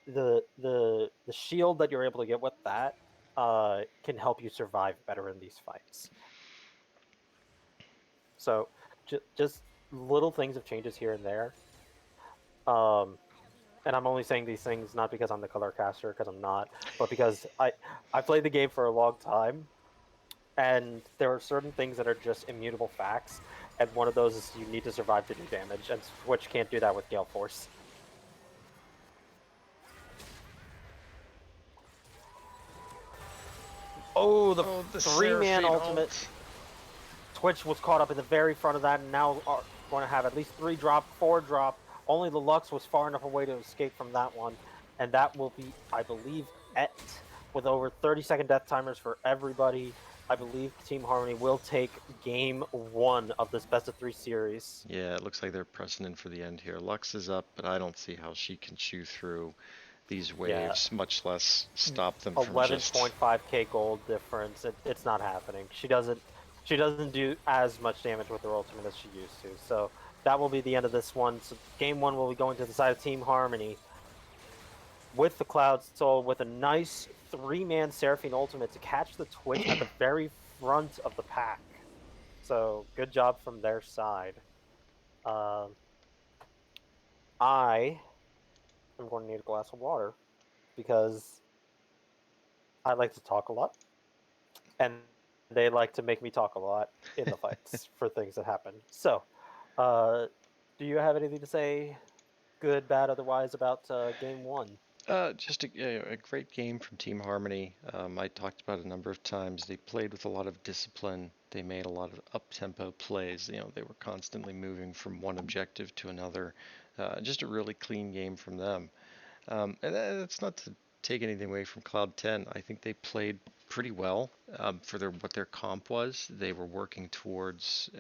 A: the shield that you're able to get with that can help you survive better in these fights. So just little things of changes here and there. Um, and I'm only saying these things not because I'm the color caster, because I'm not, but because I played the game for a long time, and there are certain things that are just immutable facts, and one of those is you need to survive to do damage, and Switch can't do that with Gale Force. Oh, the
B: Oh, the
A: three-man
B: Seraphine
A: ultimate.
B: ult.
A: Twitch was caught up in the very front of that, and now are going to have at least 3 drop, 4 drop. Only the Lux was far enough away to escape from that one, and that will be, I believe, Et with over 30-second death timers for everybody. I believe Team Harmony will take game 1 of this best of 3 series.
B: Yeah, it looks like they're pressing in for the end here. Lux is up, but I don't see how she can chew through these
A: Yeah,
B: waves, much less stop them from just.
A: 11.5k gold difference. It's not happening. She doesn't do as much damage with her ultimate as she used to. So that will be the end of this one. So game 1 will be going to the side of Team Harmony with the Cloud Soul with a nice 3-man Seraphine ultimate to catch the Twitch at the very front of the pack. So good job from their side. Um, I am going to need a glass of water because I like to talk a lot, and they like to make me talk a lot in the fights for things that happen. So, uh, do you have anything to say, good, bad, otherwise, about game 1?
B: Just a great game from Team Harmony. I talked about it a number of times. They played with a lot of discipline. They made a lot of up-tempo plays. They were constantly moving from one objective to another. Just a really clean game from them. And that's not to take anything away from Cloud 10. I think they played pretty well for what their comp was. They were working towards,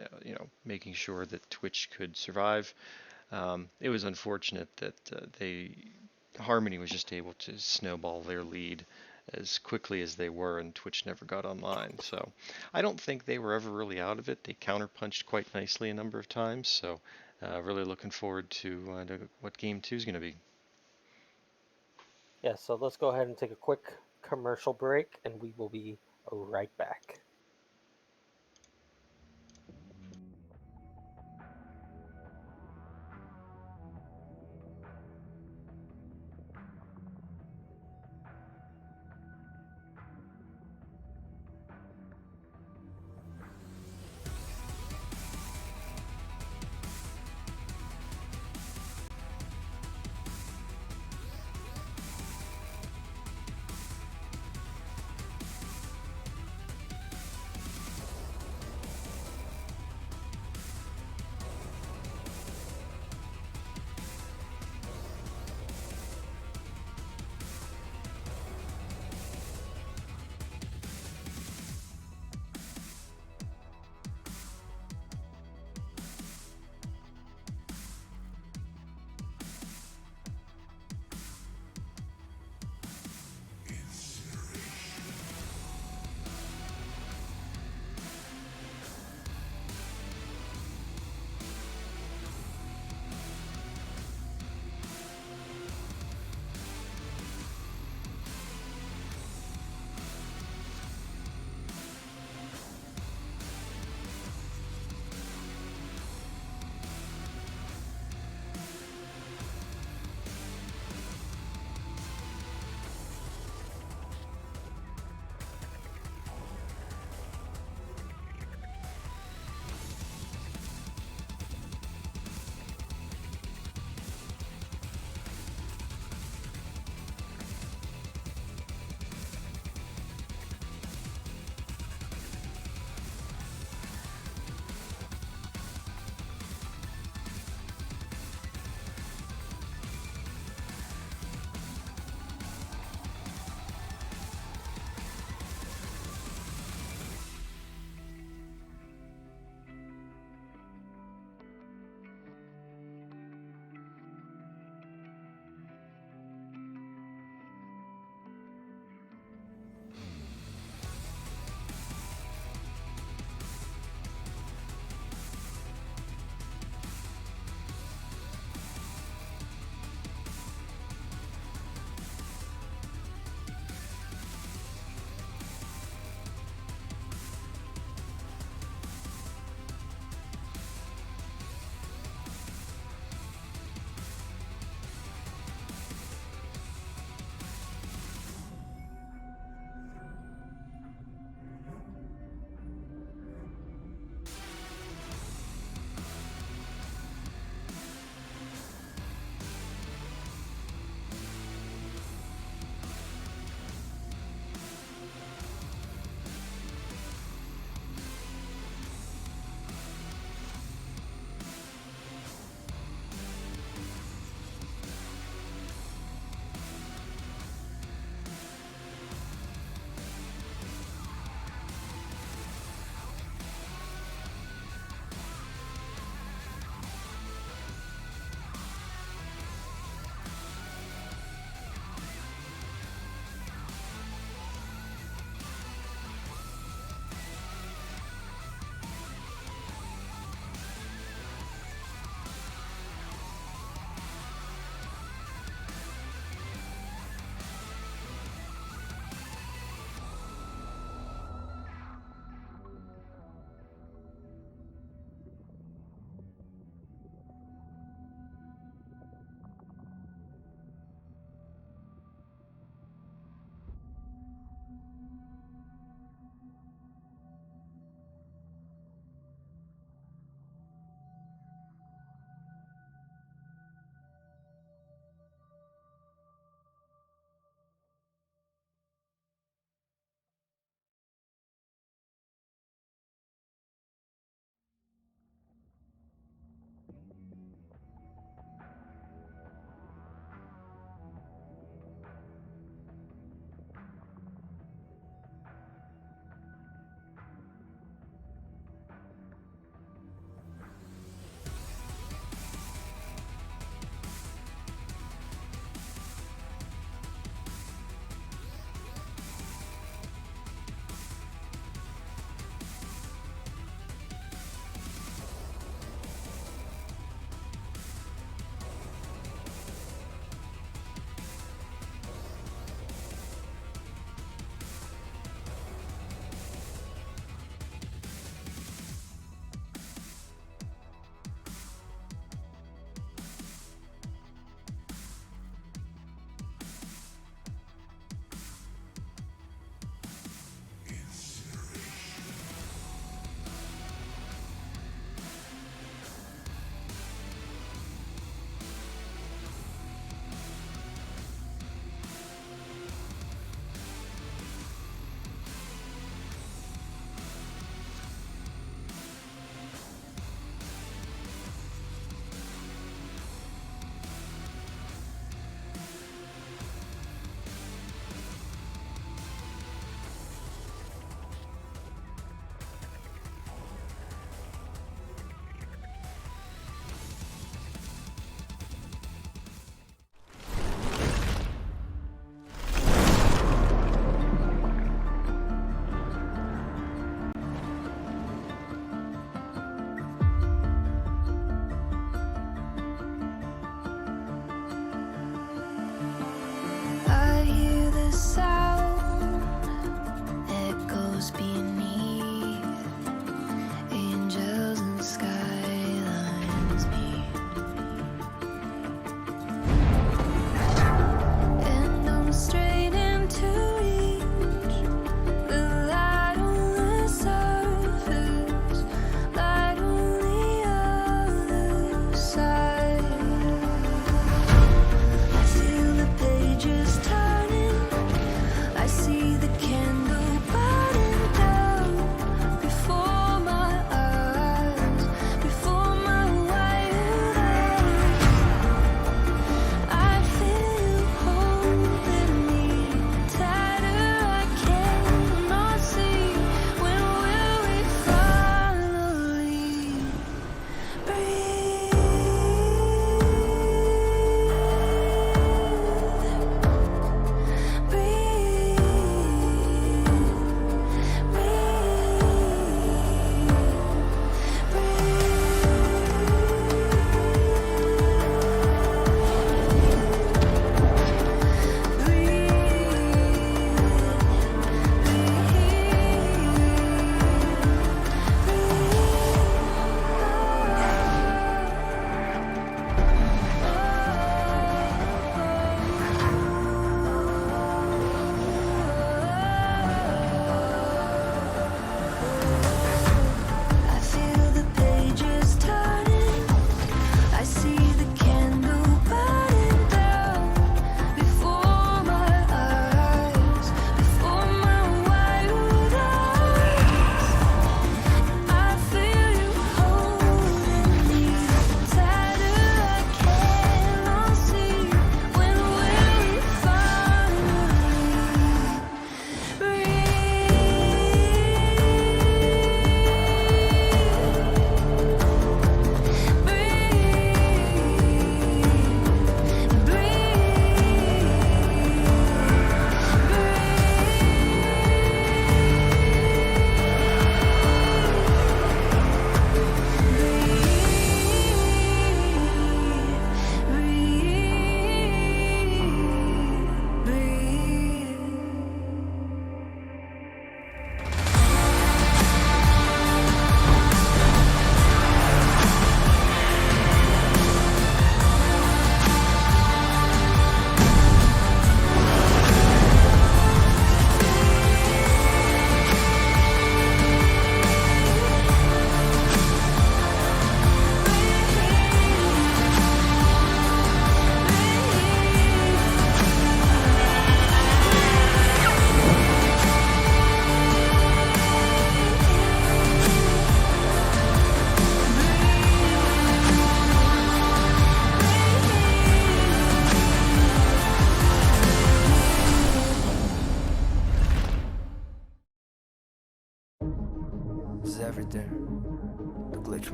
B: making sure that Twitch could survive. It was unfortunate that Harmony was just able to snowball their lead as quickly as they were, and Twitch never got online. So I don't think they were ever really out of it. They counterpunched quite nicely a number of times. So really looking forward to what Game 2 is going to be.
A: Yeah, so let's go ahead and take a quick commercial break, and we will be right back.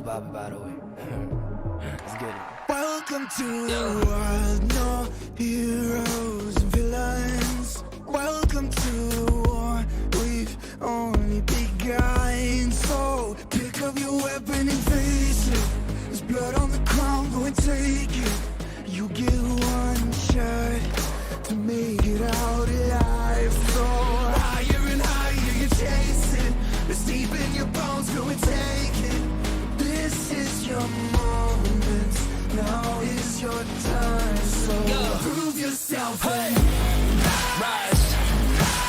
C: to Bobby, by the way. Let's get it. Welcome to the world, no heroes and villains. Welcome to the war, we've only begun. So pick up your weapon and face it. There's blood on the ground, go and take it. You get one shot to make it out alive. So higher and higher you chase it. It's deep in your bones, go and take it. This is your moment, now is your time. So prove yourself and rise,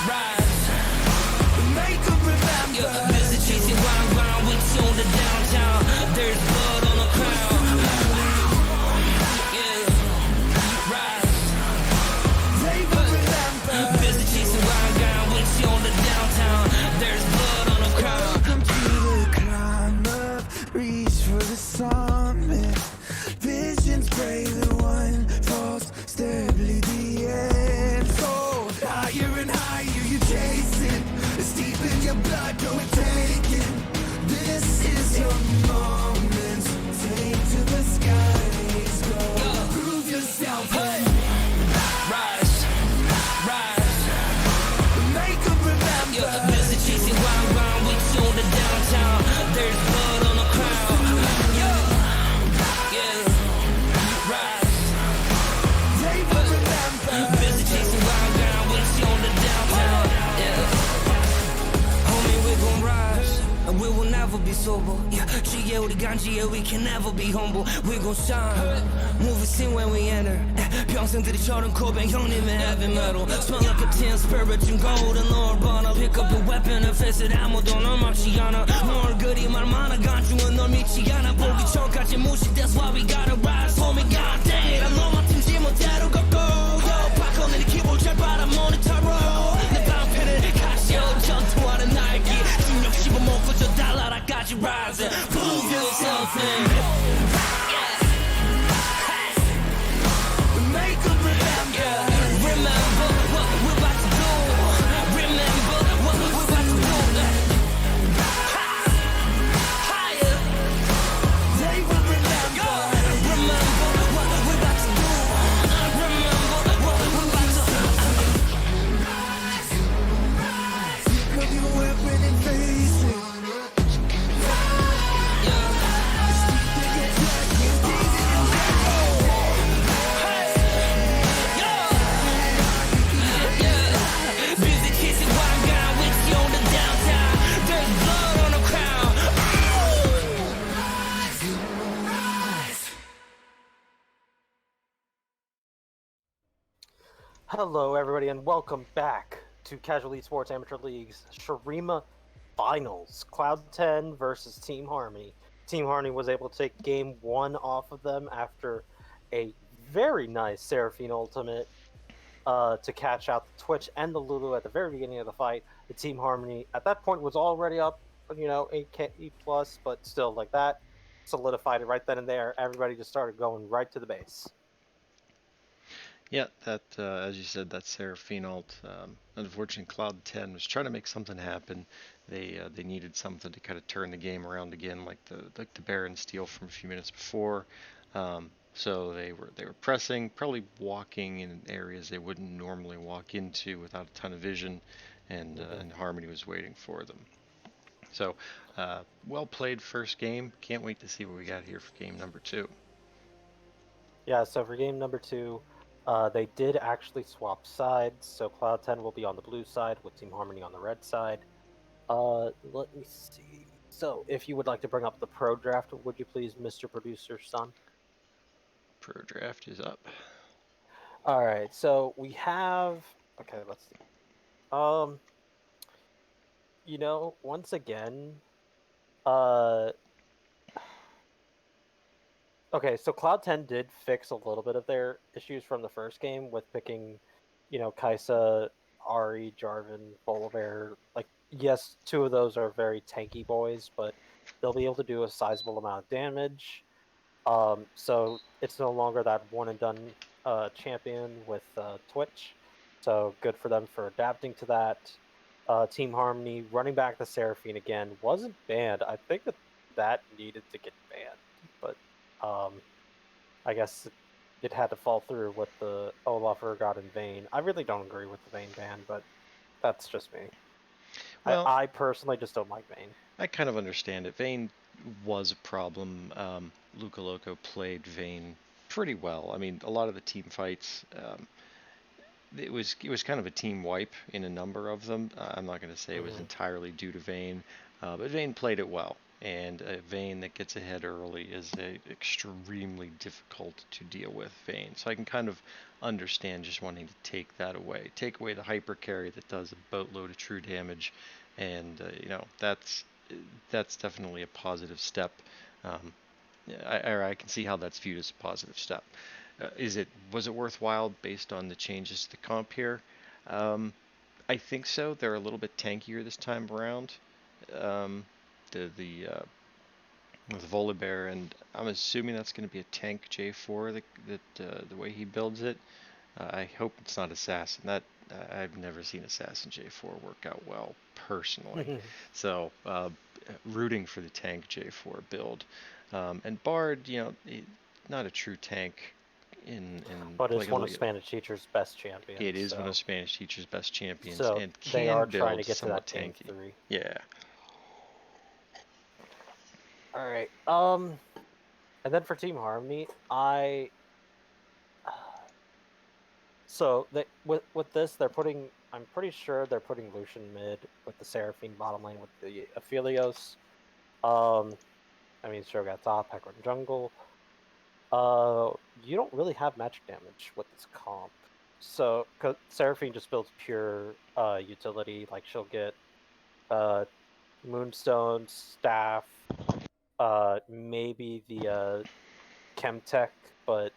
C: rise. Make them remember. Busy chasing round with you on the downtown. There's blood on the crown. Summit. Visions pray the one false step lead the end. So higher and higher you chase it. It's deep in your blood, go and take it. This is your moment. Take to the skies, go. Prove yourself and rise, rise. Make them remember. Busy chasing round with you on the downtown. There's blood on the crown. We will never be sober. Yeah, GA 우리 간지에 we can never be humble. We gon' shine. Movie scene when we enter. 평생들이 저런 고백 형님의 heavy metal. Smell like a tin spirit 좀 golden Lord Bonner. Pick up your weapon and face it. 아무도 널 막지 않아. 너 얼굴이 말 많아 간중은 널 믿지 않아. 보기 전까지 무식. That's why we gotta rise. Homie God dang it. 난 너 맡은 지못대로 걷고. Yo, 바꿔내리 키볼 잘 봐라 모니터로. 내 방패는 가시오 전투하는 날기. 중력 씹어먹고 저 달나라까지 rise. Prove yourself and make them remember. Remember what we're about to do. Remember what we're about to do. Higher. They will remember. Remember what we're about to do. Remember what we're about to do. Rise, rise. Pick up your weapon and face it.
A: Hello, everybody, and welcome back to Casual Esports Amateur League's Shurima Finals. Cloud10 versus Team Harmony. Team Harmony was able to take Game 1 off of them after a very nice Seraphine ultimate to catch out the Twitch and the Lulu at the very beginning of the fight. The Team Harmony, at that point, was already up, 8K plus, but still, like that, solidified it right then and there. Everybody just started going right to the base.
B: Yeah, that as you said, that Seraphine ult. Unfortunately, Cloud10 was trying to make something happen. They needed something to kind of turn the game around again, like the Baron steal from a few minutes before. So they were pressing, probably walking in areas they wouldn't normally walk into without a ton of vision, and Harmony was waiting for them. So well played first game. Can't wait to see what we got here for game number 2.
A: Yeah, so for game number 2. They did actually swap sides, so Cloud10 will be on the blue side with Team Harmony on the red side. Let me see. So, if you would like to bring up the pro draft, would you please, Mr. Producer's son?
B: Pro draft is up.
A: All right, so we have. Okay, let's see. Once again, okay, so Cloud10 did fix a little bit of their issues from the first game with picking, Kaisa, Ari, Jarvan, Volibear. Like, yes, 2 of those are very tanky boys, but they'll be able to do a sizable amount of damage. So it's no longer that one and done champion with Twitch. So good for them for adapting to that. Team Harmony running back the Seraphine again wasn't banned. I think that that needed to get banned, but I guess it had to fall through with the Olafur got in Vayne. I really don't agree with the Vayne ban, but that's just me.
B: Well,
A: I personally just don't like Vayne.
B: I kind of understand it. Vayne was a problem. Luca Loco played Vayne pretty well. I mean, a lot of the team fights, it was kind of a team wipe in a number of them. I'm not going to say it was entirely due to Vayne, but Vayne played it well. And a Vayne that gets ahead early is extremely difficult to deal with Vayne. So I can kind of understand just wanting to take that away. Take away the hyper carry that does a boatload of true damage, and that's definitely a positive step. I can see how that's viewed as a positive step. Was it worthwhile based on the changes to the comp here? I think so. They're a little bit tankier this time around. The with Volibear, and I'm assuming that's going to be a tank J4 the way he builds it. I hope it's not Assassin. I've never seen Assassin J4 work out well personally. So rooting for the tank J4 build. And Bard, not a true tank
A: but it's
B: like
A: one of Spanish Teacher's best champions.
B: It is one of Spanish Teacher's best champions,
A: so
B: and
A: they are
B: can
A: trying to
B: build
A: get to
B: somewhat
A: that game
B: tanky.
A: 3.
B: Yeah.
A: All right. And then for Team Harmony, so with this they're putting. I'm pretty sure they're putting Lucian mid with the Seraphine bottom lane with the Aphelios. I mean Shogat top, Hecarim jungle. You don't really have magic damage with this comp. So, cause Seraphine just builds pure utility. Like she'll get Moonstone, Staff, maybe the Chemtech, but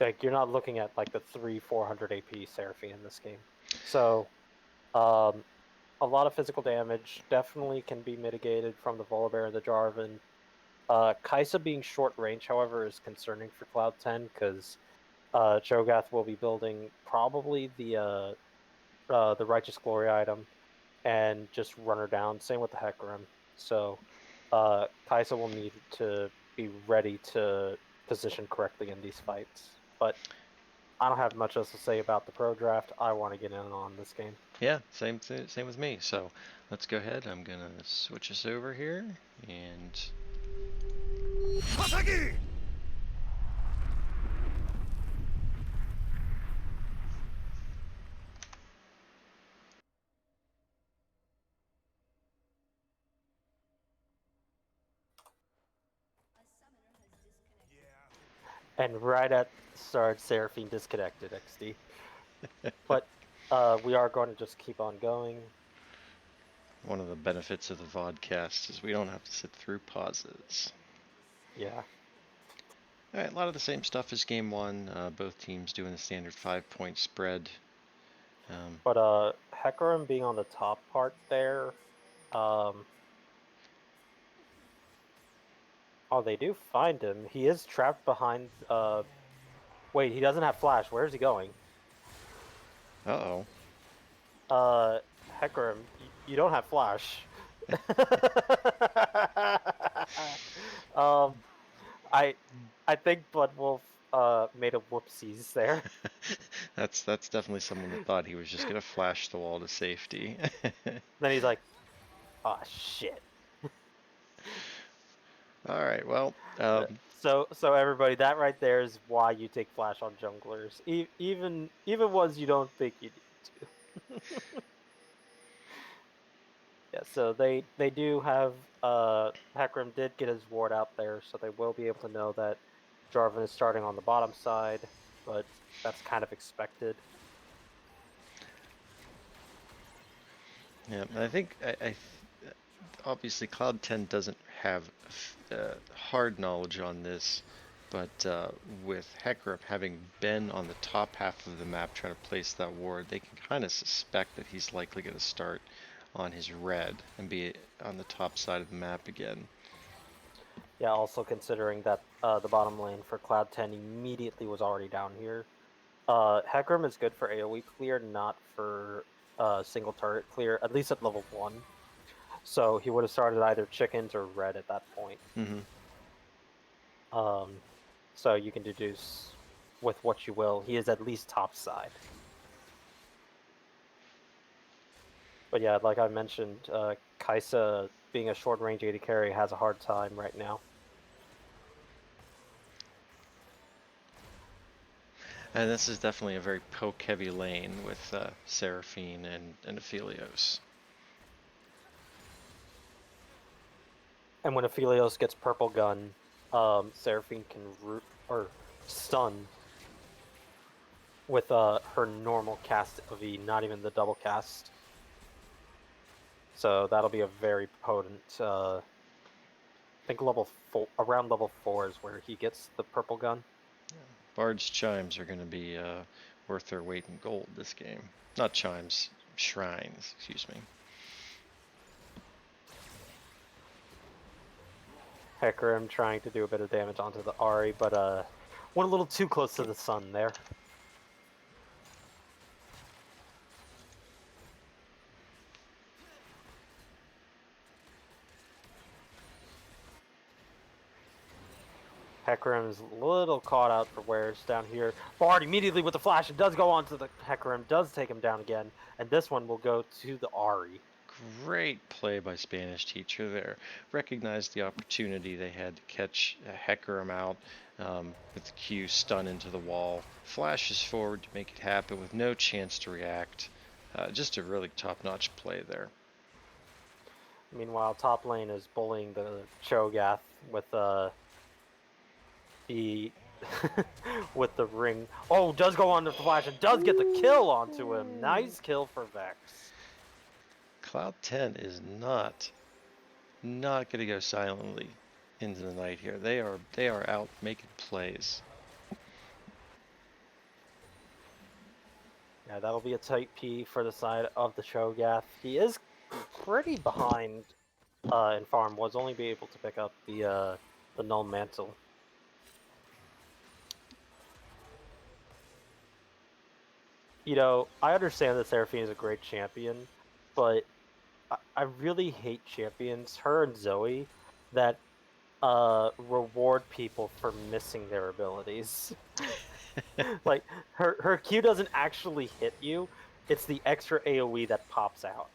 A: like you're not looking at like the 300-400 AP Seraphine in this game. So, a lot of physical damage definitely can be mitigated from the Volibear and the Jarvan. Kai'Sa being short range, however, is concerning for Cloud 10 because Cho'Gath will be building probably the Righteous Glory item and just run her down. Same with the Hecarim. So Kai'Sa will need to be ready to position correctly in these fights. But I don't have much else to say about the pro draft. I want to get in on this game.
B: Yeah, same with me. So let's go ahead. I'm gonna switch us over here and. Masaki!
A: And right at the start, Seraphine disconnected XD. But we are going to just keep on going.
B: One of the benefits of the vodcast is we don't have to sit through pauses.
A: Yeah.
B: All right, a lot of the same stuff as game one. Both teams doing the standard 5-point spread.
A: But Hecarim being on the top part there. Oh, they do find him. He is trapped behind. Wait, he doesn't have flash. Where is he going?
B: Uh-oh.
A: Hecarim, you don't have flash. I think Blood Wolf made a whoopsies there.
B: That's definitely someone that thought he was just gonna flash the wall to safety.
A: Then he's like, "Oh shit."
B: All right, well.
A: So everybody, that right there is why you take flash on junglers, even ones you don't think you need to. Yeah, so they do have Hecarim did get his ward out there, so they will be able to know that Jarvan is starting on the bottom side, but that's kind of expected.
B: Yeah, I think obviously Cloud 10 doesn't have hard knowledge on this, but with Hecarim having been on the top half of the map trying to place that ward, they can kind of suspect that he's likely going to start on his red and be on the top side of the map again.
A: Yeah, also considering that the bottom lane for Cloud 10 immediately was already down here. Hecarim is good for AoE clear, not for single turret clear, at least at level 1. So he would have started either chickens or red at that point.
B: Mm-hmm.
A: So you can deduce with what you will. He is at least top side. But yeah, like I mentioned, Kaisa, being a short range AD carry, has a hard time right now.
B: And this is definitely a very poke-heavy lane with Seraphine and Aphelios.
A: And when Aphelios gets purple gun, Seraphine can root or stun with her normal cast of E, not even the double cast. So that'll be a very potent. I think around level 4 is where he gets the purple gun.
B: Bard's chimes are going to be worth their weight in gold this game. Not chimes, shrines, excuse me.
A: Hecarim trying to do a bit of damage onto the Ahri, but went a little too close to the sun there. Hecarim's a little caught out for wares down here. Bard immediately with the flash, it does go onto the Hecarim, does take him down again, and this one will go to the Ahri.
B: Great play by Spanish teacher there. Recognized the opportunity they had to catch Hecarim out with the Q stun into the wall. Flashes forward to make it happen with no chance to react. Just a really top-notch play there.
A: Meanwhile, top lane is bullying the Cho'Gath with the with the ring. Oh, does go on the flash and does get the kill onto him. Nice kill for Vex.
B: Cloud 10 is not going to go silently into the night here. They are out making plays.
A: Yeah, that'll be a tight P for the side of the Cho'Gath. He is pretty behind in farm. Was only be able to pick up the Null Mantle. You know, I understand that Seraphine is a great champion, but I really hate champions, her and Zoe, that reward people for missing their abilities. Like her Q doesn't actually hit you; it's the extra AOE that pops out.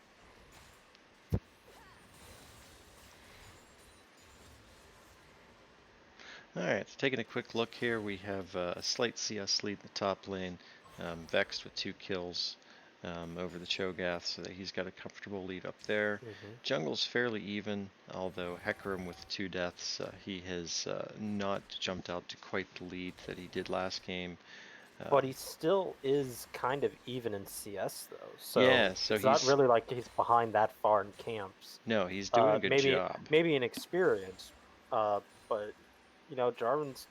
B: Alright, so taking a quick look here, we have a slight CS lead in the top lane. Vexed with 2 kills over the Cho'Gath, so that he's got a comfortable lead up there. Jungle's fairly even, although Hecarim with 2 deaths, he has not jumped out to quite the lead that he did last game.
A: But he still is kind of even in CS though, so
B: yeah, so
A: it's not really like he's behind that far in camps.
B: No, he's doing a good job.
A: Maybe in experience, but you know, Jarvan's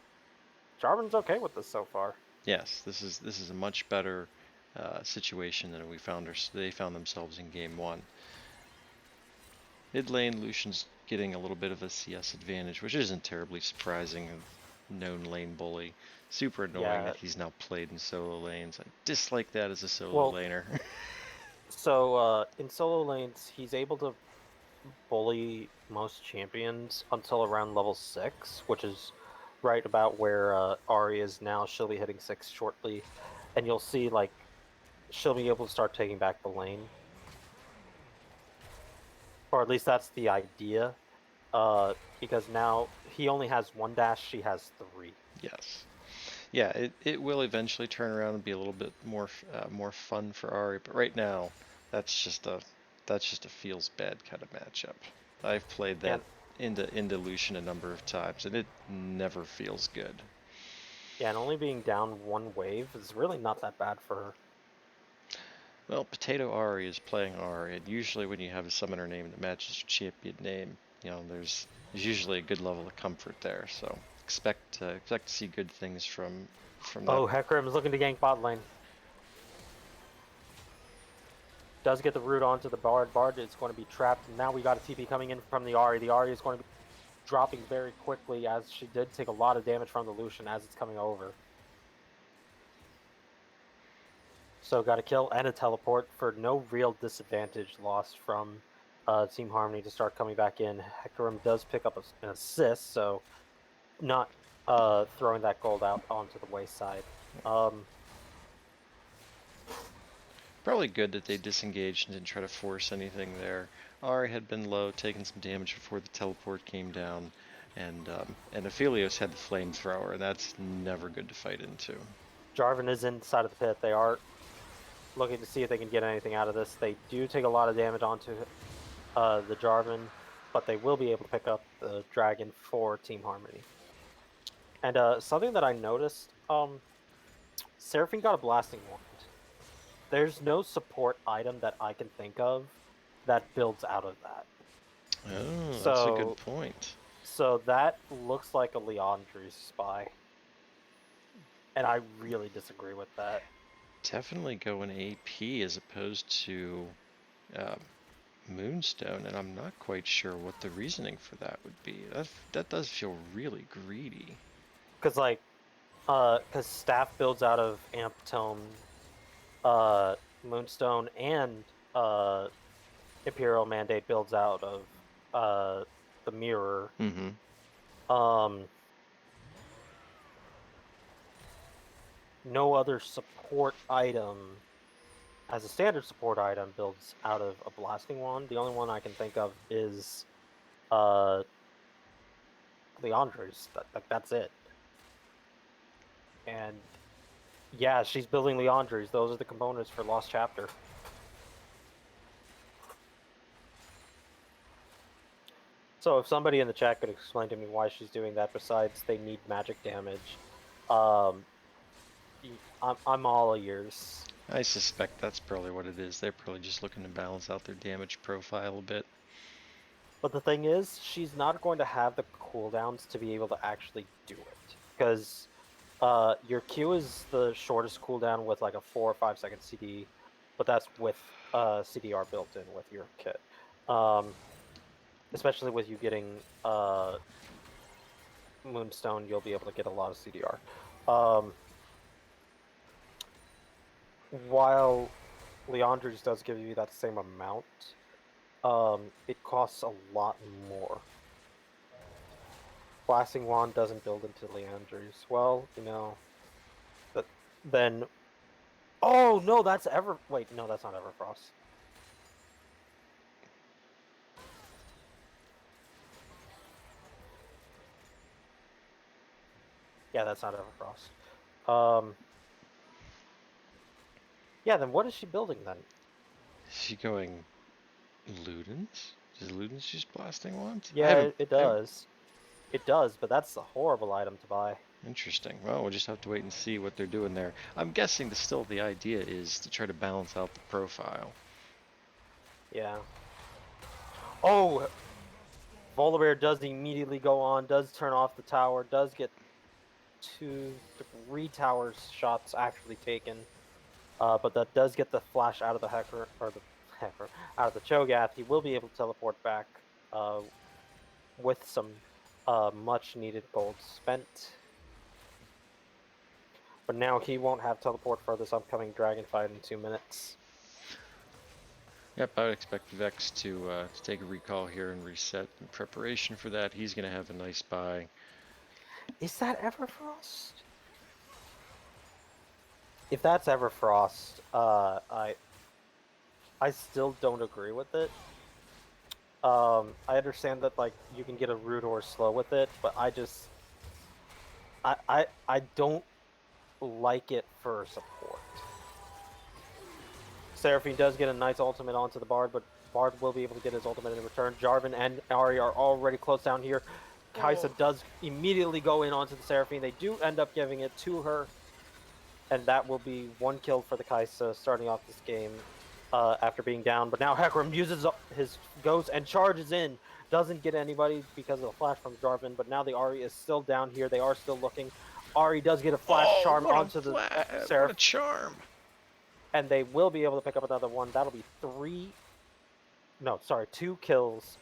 A: okay with this so far.
B: Yes, this is a much better situation than they found themselves in game 1. Mid lane, Lucian's getting a little bit of a CS advantage, which isn't terribly surprising. A known lane bully. Super annoying that he's now played in solo lanes. I dislike that as a solo laner.
A: So in solo lanes, he's able to bully most champions until around level 6, which is right about where Ahri is now. She'll be hitting 6 shortly, and you'll see like she'll be able to start taking back the lane, or at least that's the idea. Because now he only has 1 dash, she has 3.
B: Yes. Yeah, it will eventually turn around and be a little bit more fun for Ahri, but right now that's just a feels bad kind of matchup. I've played that into Lucian a number of times, and it never feels good.
A: Yeah, and only being down 1 wave is really not that bad for her.
B: Well, Potato Ahri is playing Ahri, and usually when you have a summoner name that matches your champion name, you know, there's usually a good level of comfort there. So expect to see good things from that.
A: Oh, Hecarim is looking to gank bot lane. Does get the root onto the Bard. Bard is going to be trapped. Now we got a TP coming in from the Ahri. The Ahri is going to be dropping very quickly, as she did take a lot of damage from the Lucian as it's coming over. So got a kill and a teleport for no real disadvantage lost from Team Harmony to start coming back in. Hecarim does pick up an assist, so not throwing that gold out onto the wayside.
B: Probably good that they disengaged and didn't try to force anything there. Ari had been low, taking some damage before the teleport came down, and Aphelios had the flamethrower, and that's never good to fight into.
A: Jarvan is inside of the pit. They are looking to see if they can get anything out of this. They do take a lot of damage onto the Jarvan, but they will be able to pick up the dragon for Team Harmony. And something that I noticed, Seraphine got a blasting wand. There's no support item that I can think of that builds out of that.
B: Oh, that's a good point.
A: So that looks like a Leandri's spy. And I really disagree with that.
B: Definitely go in AP as opposed to Moonstone, and I'm not quite sure what the reasoning for that would be. That does feel really greedy.
A: Because Staff builds out of Amp Tome, Moonstone, and Imperial Mandate builds out of the Mirror. No other support item, as a standard support item, builds out of a blasting wand. The only one I can think of is Leandri's. That's it. And yeah, she's building Leandri's. Those are the components for Lost Chapter. So if somebody in the chat could explain to me why she's doing that, besides they need magic damage, I'm all ears.
B: I suspect that's probably what it is. They're probably just looking to balance out their damage profile a bit.
A: But the thing is, she's not going to have the cooldowns to be able to actually do it. Because your Q is the shortest cooldown with like a 4 or 5 second CD, but that's with CDR built in with your kit. Especially with you getting Moonstone, you'll be able to get a lot of CDR. While Leandri's does give you that same amount, it costs a lot more. Blasting Wand doesn't build into Leandri's. Well, you know, but then... Oh, no, that's Wait, no, that's not Everfrost. Yeah, that's not Everfrost. Yeah, then what is she building then?
B: Is she going Ludens? Does Ludens just blasting wands?
A: Yeah, it does. It does, but that's a horrible item to buy.
B: Interesting. Well, we'll just have to wait and see what they're doing there. I'm guessing still the idea is to try to balance out the profile.
A: Yeah. Oh! Volibear does immediately go on, does turn off the tower, does get 3 towers shots actually taken. But that does get the flash out of the Hecarim, or out of the Cho'Gath. He will be able to teleport back with some much needed gold spent. But now he won't have teleport for this upcoming dragon fight in 2 minutes.
B: Yep, I would expect Vex to take a recall here and reset in preparation for that. He's going to have a nice buy.
A: Is that Everfrost? If that's Everfrost, I still don't agree with it. I understand that like you can get a root or slow with it, but I don't like it for support. Seraphine does get a nice ultimate onto the Bard, but Bard will be able to get his ultimate in return. Jarvan and Ahri are already close down here. Kai'Sa does immediately go in onto the Seraphine. They do end up giving it to her, and that will be 1 kill for the Kai'Sa starting off this game after being down. But now Hecarim uses his Ghost and charges in. Doesn't get anybody because of the flash from Jarvan, but now the Ahri is still down here. They are still looking. Ahri does get a flash charm onto the Seraph.
B: What a charm!
A: And they will be able to pick up another one. That'll be 2 kills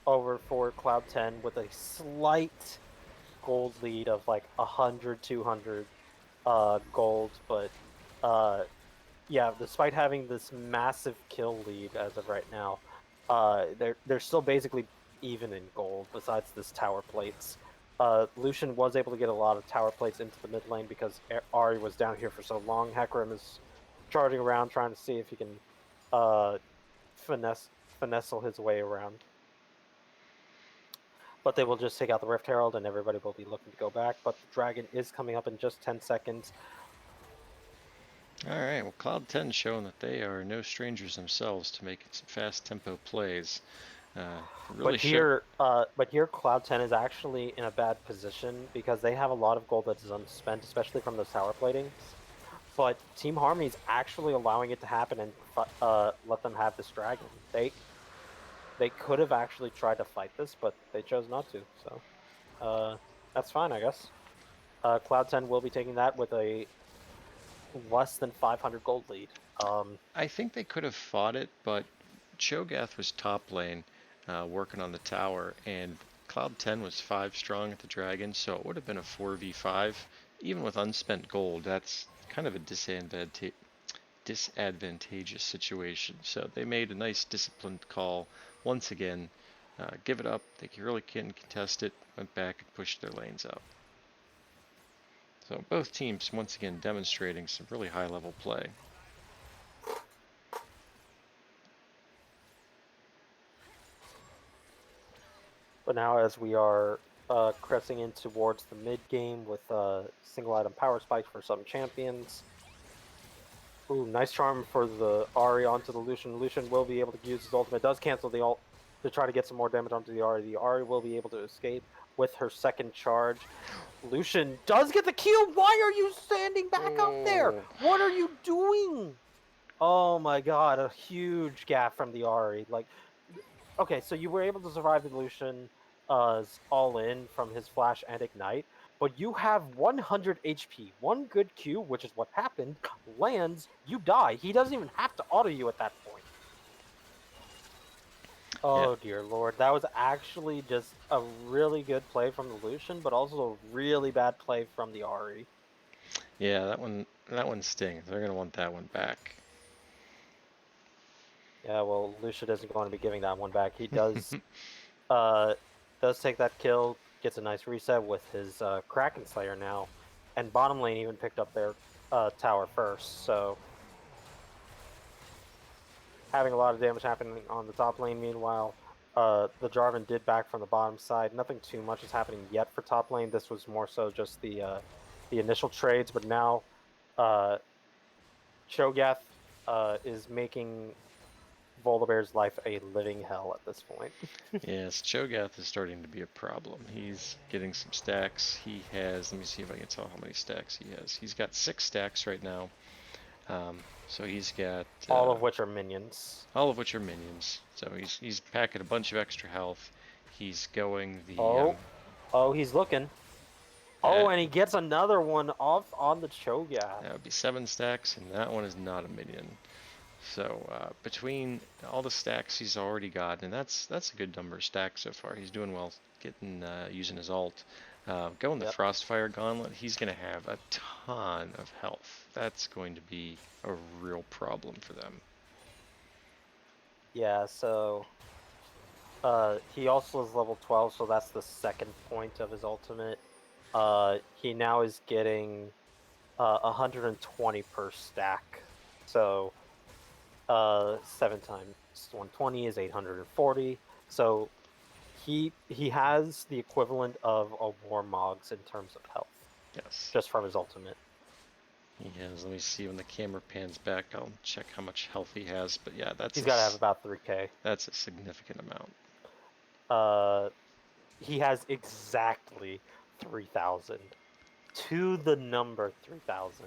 A: over for Cloud 10 with a slight gold lead of like 100, 200 gold. But yeah, despite having this massive kill lead as of right now, they're still basically even in gold. Besides this tower plates, Lucian was able to get a lot of tower plates into the mid lane because Ari was down here for so long. Hecarim is charging around trying to see if he can finessel his way around. But they will just take out the Rift Herald and everybody will be looking to go back. But the Dragon is coming up in just 10 seconds.
B: All right, well, Cloud 10 showing that they are no strangers themselves to making some fast tempo plays. Really
A: but here, Cloud 10 is actually in a bad position because they have a lot of gold that is unspent, especially from those tower platings. But Team Harmony is actually allowing it to happen and let them have this dragon. They could have actually tried to fight this, but they chose not to. So that's fine, I guess. Cloud 10 will be taking that with a less than 500 gold lead.
B: I think they could have fought it, but Cho'Gath was top lane working on the tower, and Cloud 10 was 5 strong at the dragon, so it would have been a 4v5. Even with unspent gold, that's kind of a disadvantageous situation. So they made a nice disciplined call. Once again, give it up. They really couldn't contest it. Went back and pushed their lanes up. So both teams once again demonstrating some really high level play.
A: But now as we are cressing in towards the mid game with single item power spikes for some champions. Ooh, nice charm for the Ahri onto the Lucian. Lucian will be able to use his ultimate. Does cancel the ult to try to get some more damage onto the Ahri. The Ahri will be able to escape with her second charge. Lucian does get the kill. Why are you standing back up there? What are you doing? Oh my god, a huge gap from the Ahri. Like, okay, so you were able to survive the Lucian all in from his flash and ignite, but you have 100 HP. One good Q, which is what happened, lands, you die. He doesn't even have to auto you at that point. Oh dear lord, that was actually just a really good play from the Lucian, but also a really bad play from the Ahri.
B: Yeah, that one stings. They're gonna want that one back.
A: Yeah, well, Lucian isn't going to be giving that one back. He does take that kill, gets a nice reset with his Kraken Slayer now, and bottom lane even picked up their tower first, so having a lot of damage happening on the top lane. Meanwhile, the Jarvan did back from the bottom side. Nothing too much is happening yet for top lane. This was more so just the initial trades, but now Cho'Gath is making Volibear's life a living hell at this point.
B: Yes, Cho'Gath is starting to be a problem. He's getting some stacks. He has, let me see if I can tell how many stacks he has. He's got 6 stacks right now. So he's got
A: all of which are minions.
B: All of which are minions. So he's packing a bunch of extra health. He's going the
A: he's looking. And he gets another one off on the Cho'Gath.
B: That would be 7 stacks, and that one is not a minion. So between all the stacks he's already got, and that's a good number of stacks so far. He's doing well, getting using his ult. Going the Frostfire Gauntlet, he's going to have a ton of health. That's going to be a real problem for them.
A: Yeah, so he also is level 12, so that's the second point of his ultimate. He now is getting 120 per stack. So 7 times 120 is 840. So he has the equivalent of a Warmog's in terms of health.
B: Yes.
A: Just from his ultimate.
B: He has. Let me see when the camera pans back. I'll check how much health he has. But yeah,
A: he's got to have about 3k.
B: That's a significant amount.
A: He has exactly 3,000 to the number 3,000.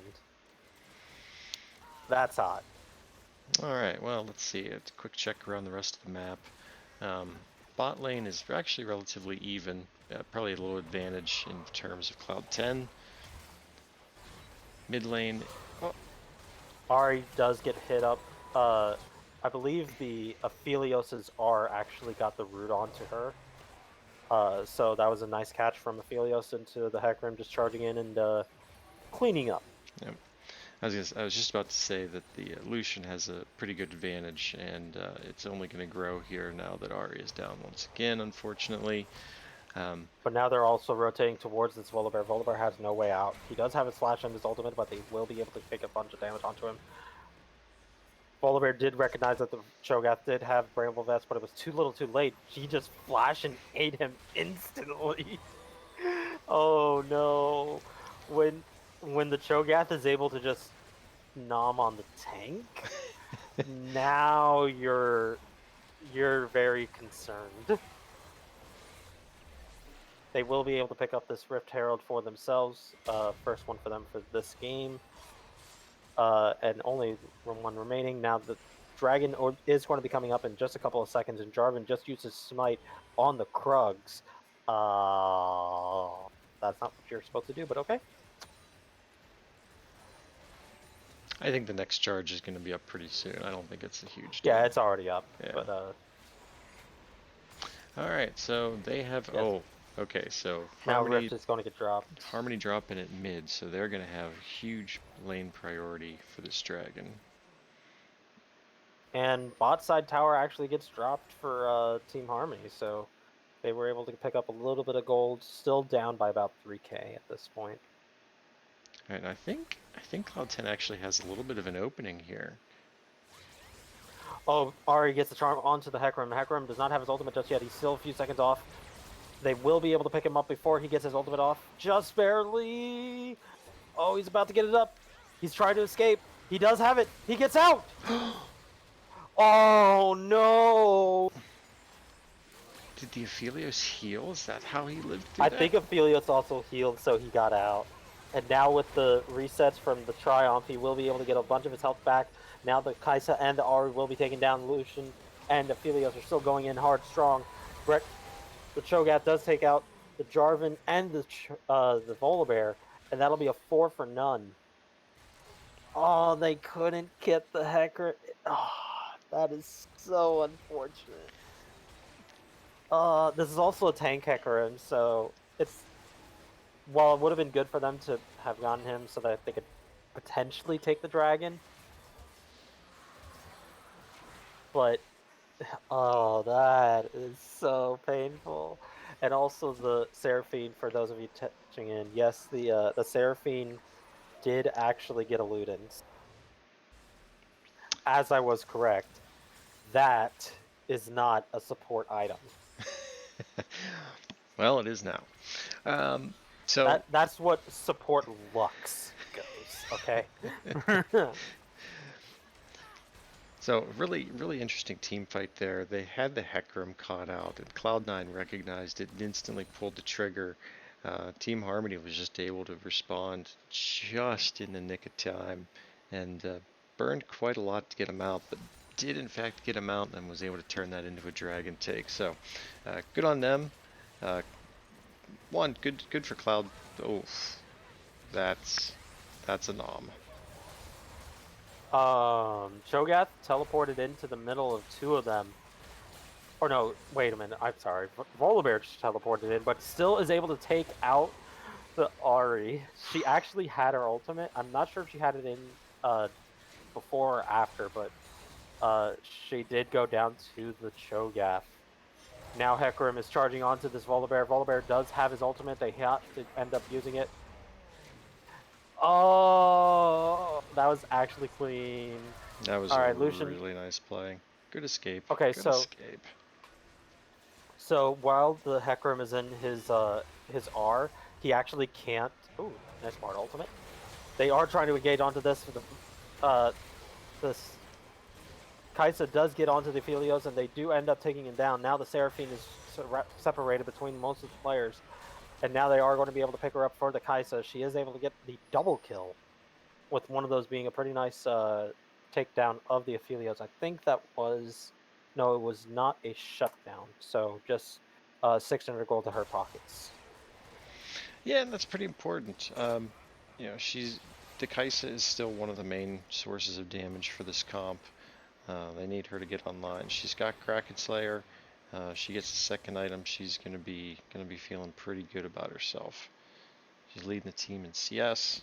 A: That's hot.
B: All right. Well, let's see. A quick check around the rest of the map. Bot lane is actually relatively even. Probably a little advantage in terms of Cloud 10. Mid lane.
A: Ahri does get hit up. I believe the Aphelios's R actually got the root onto her. So that was a nice catch from Aphelios into the Hecarim, just charging in and cleaning up.
B: Yep. I was just about to say that the Lucian has a pretty good advantage, and it's only going to grow here now that Ari is down once again, unfortunately.
A: But now they're also rotating towards this Volibear. Volibear has no way out. He does have his Slash and his ultimate, but they will be able to take a bunch of damage onto him. Volibear did recognize that the Cho'Gath did have Bramble Vest, but it was too little too late. He just flashed and ate him instantly. Oh no. When the Cho'Gath is able to just nom on the tank, now you're very concerned. They will be able to pick up this Rift Herald for themselves. First one for them for this game. And only one remaining. Now the Dragon is going to be coming up in just a couple of seconds, and Jarvan just used his Smite on the Krugs. That's not what you're supposed to do, but okay.
B: I think the next charge is going to be up pretty soon. I don't think it's a huge deal.
A: Yeah, it's already up.
B: Yeah.
A: But
B: all right, so they have. Yes. Oh, okay. So
A: now Rift is going to get dropped.
B: Harmony dropping at mid, so they're going to have huge lane priority for this dragon.
A: And bot side tower actually gets dropped for Team Harmony, so they were able to pick up a little bit of gold. Still down by about 3k at this point.
B: All right, I think Cloud10 actually has a little bit of an opening here.
A: Oh, Ari gets the charm onto the Hecarim. Hecarim does not have his ultimate just yet. He's still a few seconds off. They will be able to pick him up before he gets his ultimate off. Just barely. Oh, he's about to get it up. He's trying to escape. He does have it. He gets out. Oh, no.
B: Did the Aphelios heal? Is that how he lived through
A: I
B: that?
A: think Aphelios also healed, so he got out. And now with the resets from the Triumph, he will be able to get a bunch of his health back. Now the Kai'Sa and the Ari will be taking down Lucian, and Aphelios are still going in hard, strong. The Cho'Gath does take out the Jarvan and the Volibear, and that'll be a 4 for none. Oh, they couldn't get the Hecarim. Oh, that is so unfortunate. This is also a tank Hecarim, so it's... While it would have been good for them to have gotten him so that they could potentially take the dragon. But, oh, that is so painful. And also the Seraphine, for those of you touching in, yes, the Seraphine did actually get a Ludens. As I was correct, that is not a support item.
B: Well, it is now. So
A: that's what support Lux goes, okay?
B: So really interesting team fight there. They had the Hecarim caught out, and Cloud9 recognized it and instantly pulled the trigger. Team Harmony was just able to respond just in the nick of time, and burned quite a lot to get him out, but did in fact get him out and was able to turn that into a dragon take. So good on them. Good for Cloud. Oh, that's a nom.
A: Cho'Gath teleported into the middle of two of them. Or no, wait a minute, I'm sorry. Volibear just teleported in, but still is able to take out the Ari. She actually had her ultimate. I'm not sure if she had it in before or after, but she did go down to the Cho'Gath. Now Hecarim is charging onto this Volibear. Volibear does have his ultimate. They have to end up using it. Oh, that was actually clean.
B: That was a really nice play. Good escape.
A: Okay,
B: Good escape.
A: So while the Hecarim is in his R, he actually can't. Ooh, nice smart ultimate. They are trying to engage onto this. This Kai'Sa does get onto the Aphelios, and they do end up taking him down. Now the Seraphine is separated between most of the players. And now they are going to be able to pick her up for the Kai'Sa. She is able to get the double kill, with one of those being a pretty nice takedown of the Aphelios. I think that was... No, it was not a shutdown. So just 600 gold to her pockets.
B: Yeah, and that's pretty important. You know, the Kai'Sa is still one of the main sources of damage for this comp. They need her to get online. She's got Kraken Slayer. She gets the second item. She's gonna be feeling pretty good about herself. She's leading the team in CS.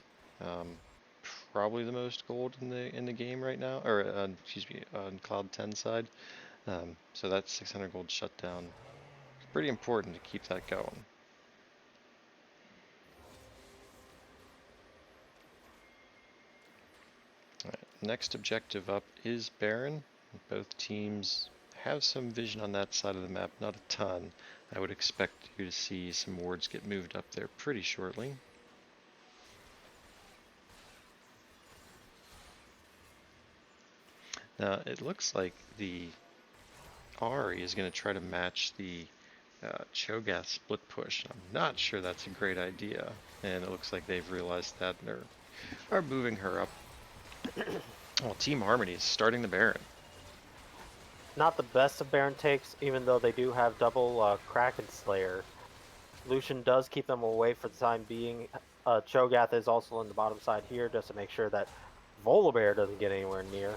B: probably the most gold in the game right now, or excuse me, on Cloud 10 side. So that 600 gold shutdown, pretty important to keep that going. All right, next objective up is Baron. Both teams have some vision on that side of the map, not a ton. I would expect you to see some wards get moved up there pretty shortly. Now, it looks like the Ari is going to try to match the Cho'Gath split push. I'm not sure that's a great idea, and it looks like they've realized that and are moving her up. Well, Team Harmony is starting the Baron.
A: Not the best of Baron takes, even though they do have double Kraken Slayer. Lucian does keep them away for the time being. Cho'Gath is also on the bottom side here just to make sure that Volibear doesn't get anywhere near.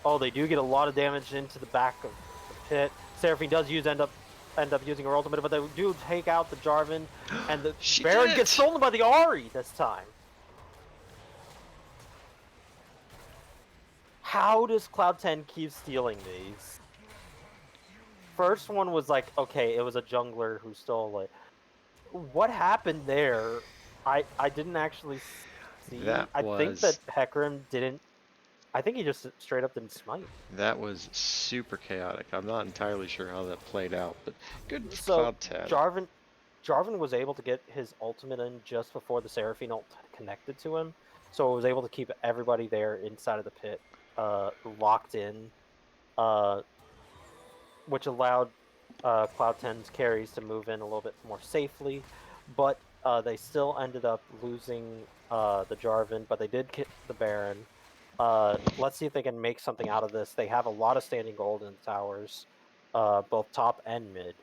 A: Oh, they do get a lot of damage into the back of the pit. Seraphine does end up using her ultimate, but they do take out the Jarvan, and the Baron gets stolen by the Ahri this time. How does Cloud10 keep stealing these? First one was like, okay, it was a jungler who stole it. What happened there? I didn't actually see. I think that Hecarim didn't. I think he just straight up didn't smite.
B: That was super chaotic. I'm not entirely sure how that played out, but good for
A: So
B: Cloud10.
A: Jarvan was able to get his ultimate in just before the Seraphine ult connected to him, so it was able to keep everybody there inside of the pit, locked in, which allowed Cloud10's carries to move in a little bit more safely, but they still ended up losing the Jarvan, but they did get the Baron. Let's see if they can make something out of this. They have a lot of standing gold in the towers, both top and mid.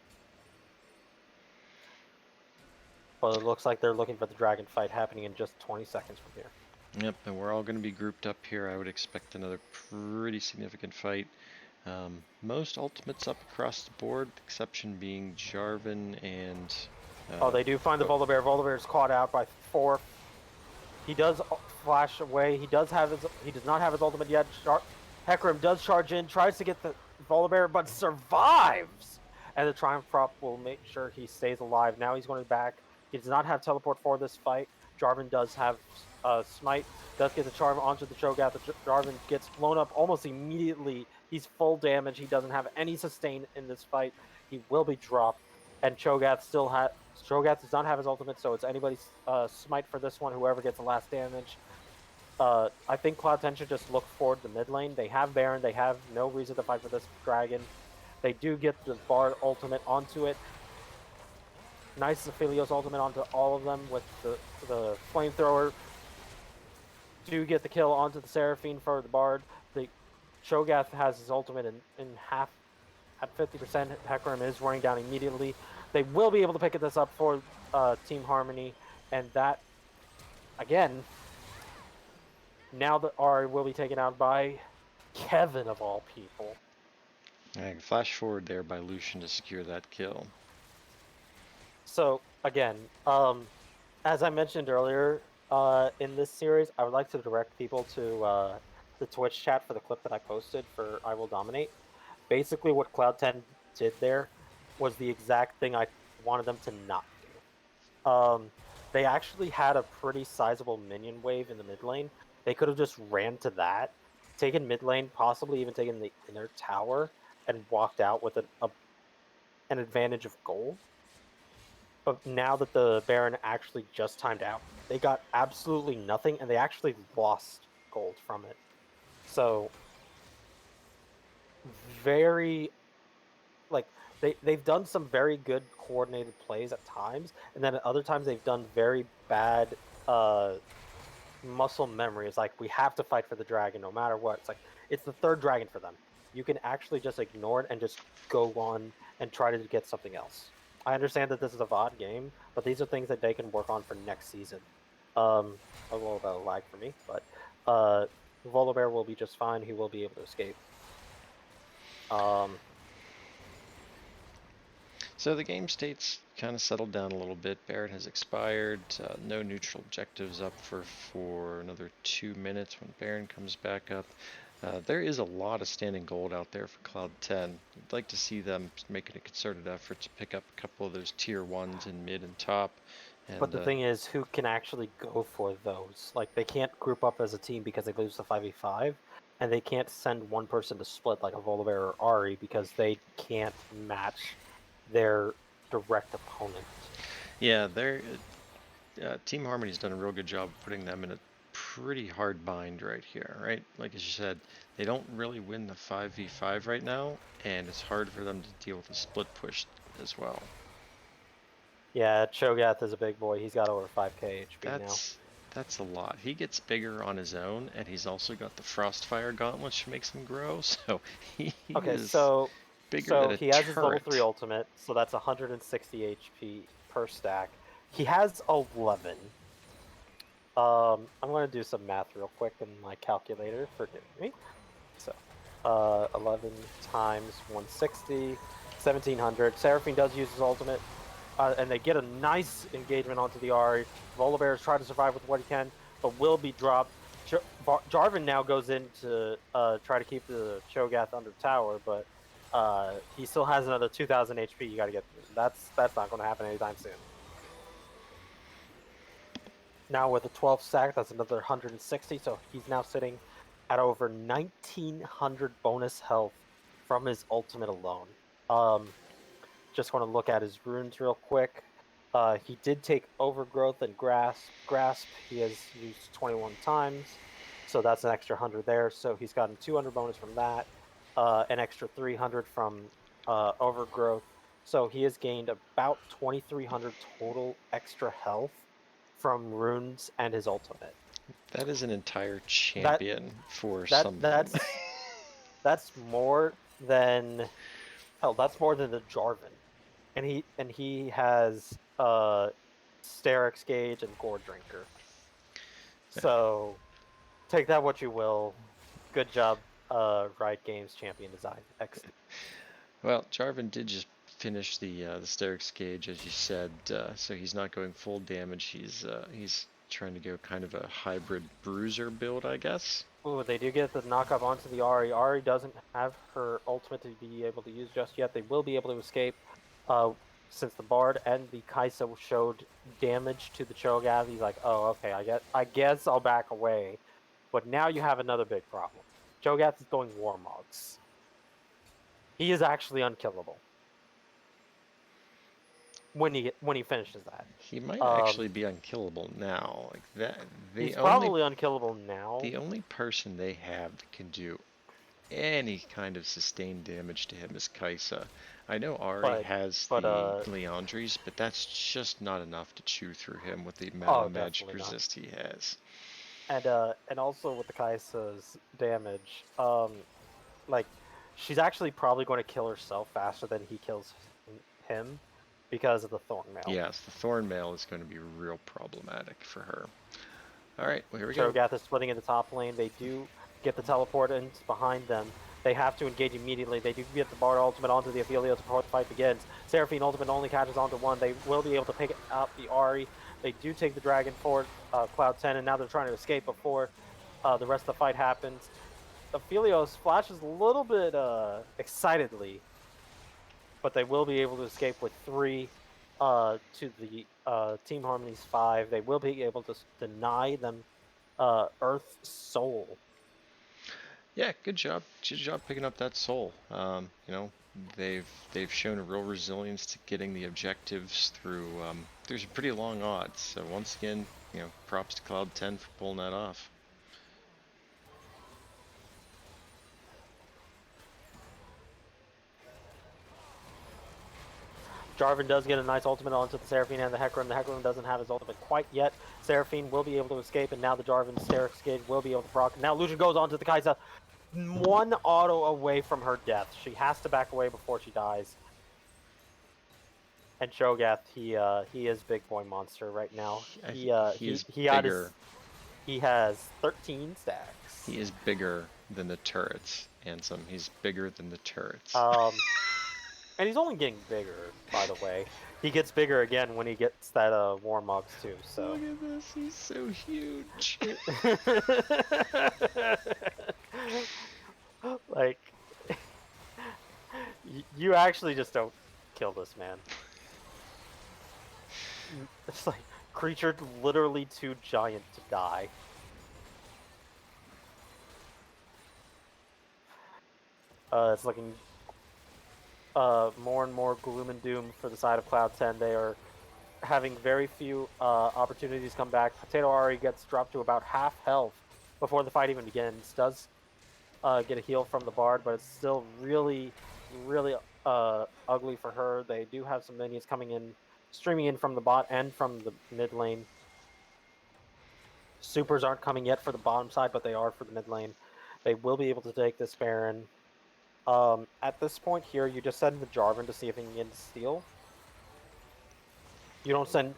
A: But it looks like they're looking for the dragon fight happening in just 20 seconds from here.
B: Yep, and we're all going to be grouped up here. I would expect another pretty significant fight. Most ultimates up across the board, the exception being Jarvan and...
A: oh, they do find the Volibear. Volibear is caught out by 4. He does flash away. He does not have his ultimate yet. Hecarim does charge in, tries to get the Volibear, but survives. And the Triumph Prop will make sure he stays alive. Now he's going back. He does not have teleport for this fight. Jarvan does have smite. Does get the charm onto the Cho'Gath. The Jarvan gets blown up almost immediately. He's full damage. He doesn't have any sustain in this fight. He will be dropped. And Cho'Gath does not have his ultimate, so it's anybody's smite for this one, whoever gets the last damage. I think Cloud10 should just look forward the mid lane. They have Baron. They have no reason to fight for this dragon. They do get the Bard ultimate onto it. Nice Aphelios ultimate onto all of them with the flamethrower. Do get the kill onto the Seraphine for the Bard. The Cho'Gath has his ultimate in half at 50%. Hecarim is running down immediately. They will be able to pick this up for Team Harmony, and that, again, now the Ahri will be taken out by Kevin of all people.
B: And flash forward there by Lucian to secure that kill.
A: So, again, as I mentioned earlier, in this series, I would like to direct people to the Twitch chat for the clip that I posted for I Will Dominate. Basically, what Cloud10 did there was the exact thing I wanted them to not do. They actually had a pretty sizable minion wave in the mid lane. They could have just ran to that, taken mid lane, possibly even taken the inner tower, and walked out with an advantage of gold. But now that the Baron actually just timed out, they got absolutely nothing, and they actually lost gold from it. So, very, like, they've done some very good coordinated plays at times, and then at other times they've done very bad muscle memory. It's like, we have to fight for the dragon no matter what. It's like, it's the third dragon for them. You can actually just ignore it and just go on and try to get something else. I understand that this is a VOD game, but these are things that they can work on for next season. A little bit of lag for me, but Volibear will be just fine. He will be able to escape.
B: So the game state's kind of settled down a little bit. Barrett has expired. No neutral objectives up for another 2 minutes when Baron comes back up. There is a lot of standing gold out there for Cloud 10. I'd like to see them making a concerted effort to pick up a couple of those tier 1s in mid and top.
A: But
B: And
A: the thing is, who can actually go for those? Like, they can't group up as a team because they lose the 5v5, and they can't send one person to split like a Volibear or Ari because they can't match their direct opponent.
B: yeah, Team Harmony's done a real good job of putting them in a pretty hard bind right here, right? Like as you said, they don't really win the 5v5 right now, and it's hard for them to deal with the split push as well.
A: Yeah, Cho'Gath is a big boy. He's got over 5k HP now.
B: That's a lot. He gets bigger on his own, and he's also got the Frostfire Gauntlet, which makes him grow, so he is bigger than a
A: he has his level
B: turret.
A: 3 ultimate, so that's 160 HP per stack. He has 11. I'm going to do some math real quick in my calculator, forgive me. So, 11 times 160, 1700. Seraphine does use his ultimate, and they get a nice engagement onto the Ari. Volibear is trying to survive with what he can, but will be dropped. Jarvan now goes in to try to keep the Cho'Gath under tower, but he still has another 2,000 HP you got to get through. That's not going to happen anytime soon. Now with a 12 stack, that's another 160, so he's now sitting at over 1,900 bonus health from his ultimate alone. Just want to look at his runes real quick. He did take Overgrowth and Grasp. He has used 21 times, so that's an extra 100 there. So he's gotten 200 bonus from that, an extra 300 from Overgrowth. So he has gained about 2,300 total extra health from runes and his ultimate.
B: That is an entire champion for some.
A: That's more than that's more than the Jarvan, and he has Sterix Gauge and Gore Drinker.
B: Yeah.
A: So take that what you will. Good job, Riot Games champion design. Excellent.
B: Well, Jarvan did just finish the Sterix Gauge, as you said, so he's not going full damage. He's trying to go kind of a hybrid bruiser build, I guess.
A: Ooh, they do get the knockup onto the Ari. Ari doesn't have her ultimate to be able to use just yet. They will be able to escape since the Bard and the Kaisa showed damage to the Cho'Gath. He's like, oh, okay, I guess I'll back away. But now you have another big problem. Cho'Gath is going Warmogs. He is actually unkillable when he finishes that.
B: He might actually be unkillable now. Like that.
A: He's probably unkillable now.
B: The only person they have that can do any kind of sustained damage to him is Kaisa. I know Ari has the Leandries, but that's just not enough to chew through him with the amount of magic resist he has.
A: And also with the Kaisa's damage, like she's actually probably going to kill herself faster than he kills him because of the Thorn Mail.
B: Yes, the Thorn Mail is going to be real problematic for her. All right, well, here we go.
A: Cho'Gath is splitting in the top lane. They do get the teleport in behind them. They have to engage immediately. They do get the Bard ultimate onto the Aphelios before the fight begins. Seraphine ultimate only catches onto one. They will be able to pick up the Ari. They do take the dragon for Cloud 10, and now they're trying to escape before the rest of the fight happens. Aphelios flashes a little bit excitedly, but they will be able to escape with 3 to the Team Harmony's 5. They will be able to deny them Earth Soul.
B: Yeah, good job. Good job picking up that soul. You know, they've shown a real resilience to getting the objectives through some pretty long odds. So once again, you know, props to Cloud 10 for pulling that off.
A: Jarvan does get a nice ultimate onto the Seraphine and the Hecarim. The Hecarim doesn't have his ultimate quite yet. Seraphine will be able to escape, and now the Jarvan Sterix Gauge will be able to proc. Now Lucian goes on to the Kaisa. 1 auto away from her death. She has to back away before she dies. And Cho'Gath, he is big boy monster right now. He has 13 stacks.
B: He is bigger than the turrets, Ansem. He's bigger than the turrets.
A: And he's only getting bigger, by the way. He gets bigger again when he gets that Warmogs too. So
B: Look at this, he's so huge.
A: like you actually just don't kill this man. It's like creature literally too giant to die. It's looking more and more gloom and doom for the side of Cloud 10. They are having very few opportunities come back. Potato Ari gets dropped to about half health before the fight even begins. Does get a heal from the Bard, but it's still really, really ugly for her. They do have some minions coming in, streaming in from the bot and from the mid lane. Supers aren't coming yet for the bottom side, but they are for the mid lane. They will be able to take this Baron. At this point here, you just send the Jarvan to see if he can get steal. You don't send,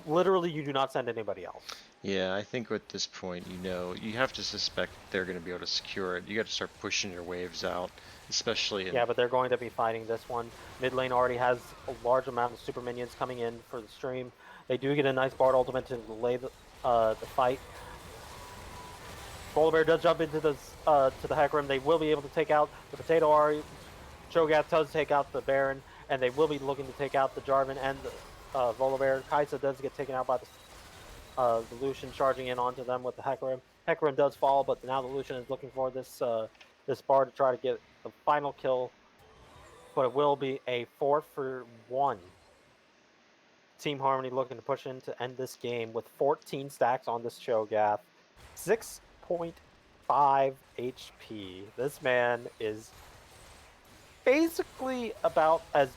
A: literally, you do not send anybody else.
B: Yeah, I think at this point, you have to suspect they're going to be able to secure it. You got to start pushing your waves out, especially in.
A: Yeah, but they're going to be fighting this one. Mid lane already has a large amount of super minions coming in for the stream. They do get a nice Bard ultimate to delay the fight. Bear does jump into the to the Hecarim. They will be able to take out the Potato Ari. Cho'Gath does take out the Baron, and they will be looking to take out the Jarvan and the Volibear. Kaisa does get taken out by the Lucian, charging in onto them with the Hecarim. Hecarim does fall, but now the Lucian is looking for this this Bard to try to get the final kill. But it will be a 4-for-1. Team Harmony looking to push in to end this game with 14 stacks on this Cho'Gath. 6.5 HP. This man is basically about as,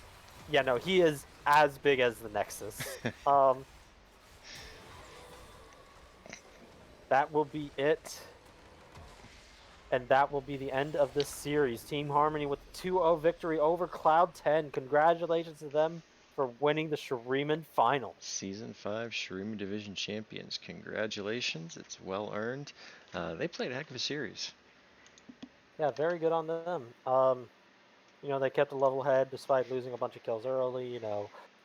A: yeah, no, he is as big as the Nexus. That will be it. And that will be the end of this series. Team Harmony with a 2-0 victory over Cloud 10. Congratulations to them for winning the Shurima Finals.
B: Season 5 Shurima Division Champions. Congratulations. It's well earned. They played a heck of a series.
A: Yeah, very good on them. They kept a level head despite losing a bunch of kills early.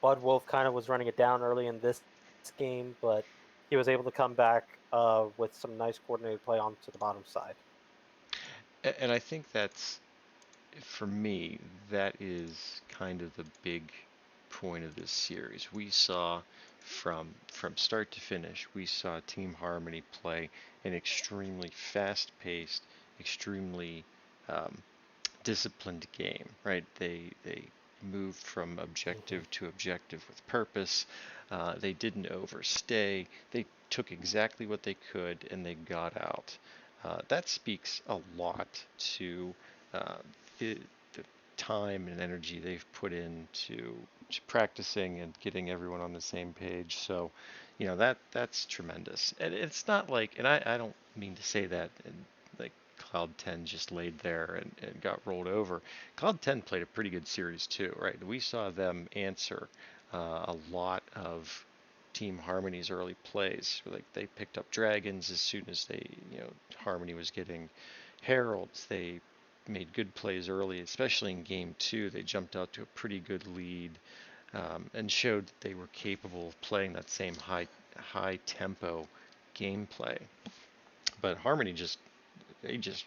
A: Bud Wolf kind of was running it down early in this game, but he was able to come back with some nice coordinated play onto the bottom side.
B: And I think that's, for me, that is kind of the big point of this series. We saw from start to finish, we saw Team Harmony play an extremely fast-paced, extremely disciplined game, right? They moved from objective to objective with purpose. They didn't overstay. They took exactly what they could and they got out. That speaks a lot to the time and energy they've put into practicing and getting everyone on the same page. So, that's tremendous. And it's not like, and I don't mean to say that, and like Cloud 10 just laid there and got rolled over. Cloud 10 played a pretty good series too, right? We saw them answer a lot of Team Harmony's early plays. Like they picked up dragons as soon as Harmony was getting heralds. They made good plays early, especially in game 2. They jumped out to a pretty good lead and showed that they were capable of playing that same high tempo gameplay. But Harmony they just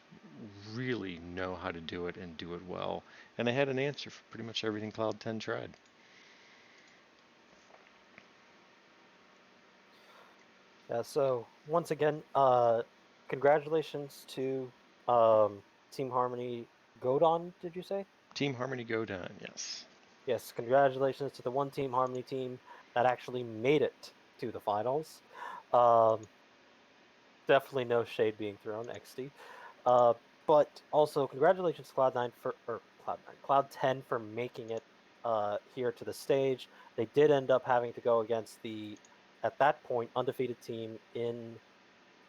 B: really know how to do it and do it well. And they had an answer for pretty much everything Cloud 10 tried.
A: Yeah, so once again, congratulations to Team Harmony Godan, did you say?
B: Team Harmony Godan, yes.
A: Yes, congratulations to the one Team Harmony team that actually made it to the finals. Definitely no shade being thrown, XD. But also congratulations to Cloud 10 for making it here to the stage. They did end up having to go against the, at that point, undefeated team in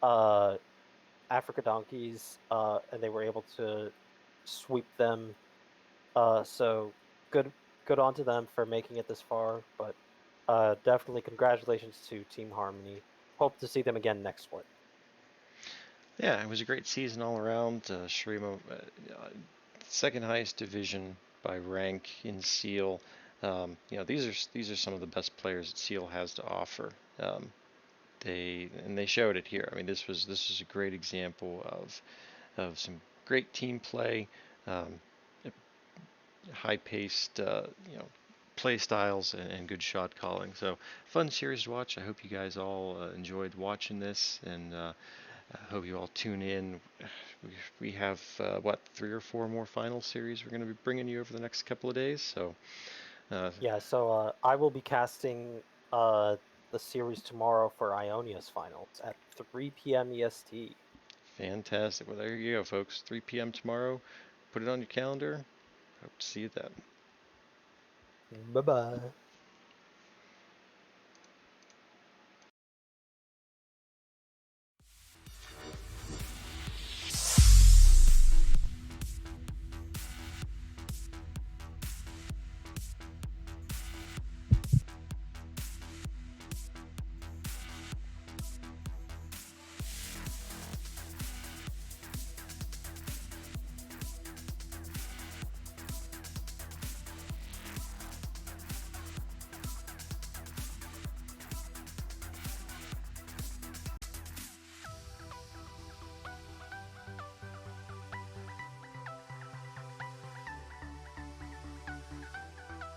A: Africa Donkeys, and they were able to sweep them. So good on to them for making it this far. But definitely congratulations to Team Harmony. Hope to see them again next split.
B: Yeah, it was a great season all around. Shurima, second highest division by rank in Seal. These are some of the best players that Seal has to offer. They showed it here. I mean, this was a great example of some great team play, um, high-paced, play styles and good shot calling. So fun series to watch. I hope you guys all enjoyed watching this, and I hope you all tune in. We have what, 3 or 4 more final series we're going to be bringing you over the next couple of days. So
A: Yeah, so I will be casting the series tomorrow for Ionia's finals at 3 p.m. EST.
B: fantastic. Well, there you go, folks. 3 p.m. tomorrow. Put it on your calendar. Hope to see you then.
A: Bye bye.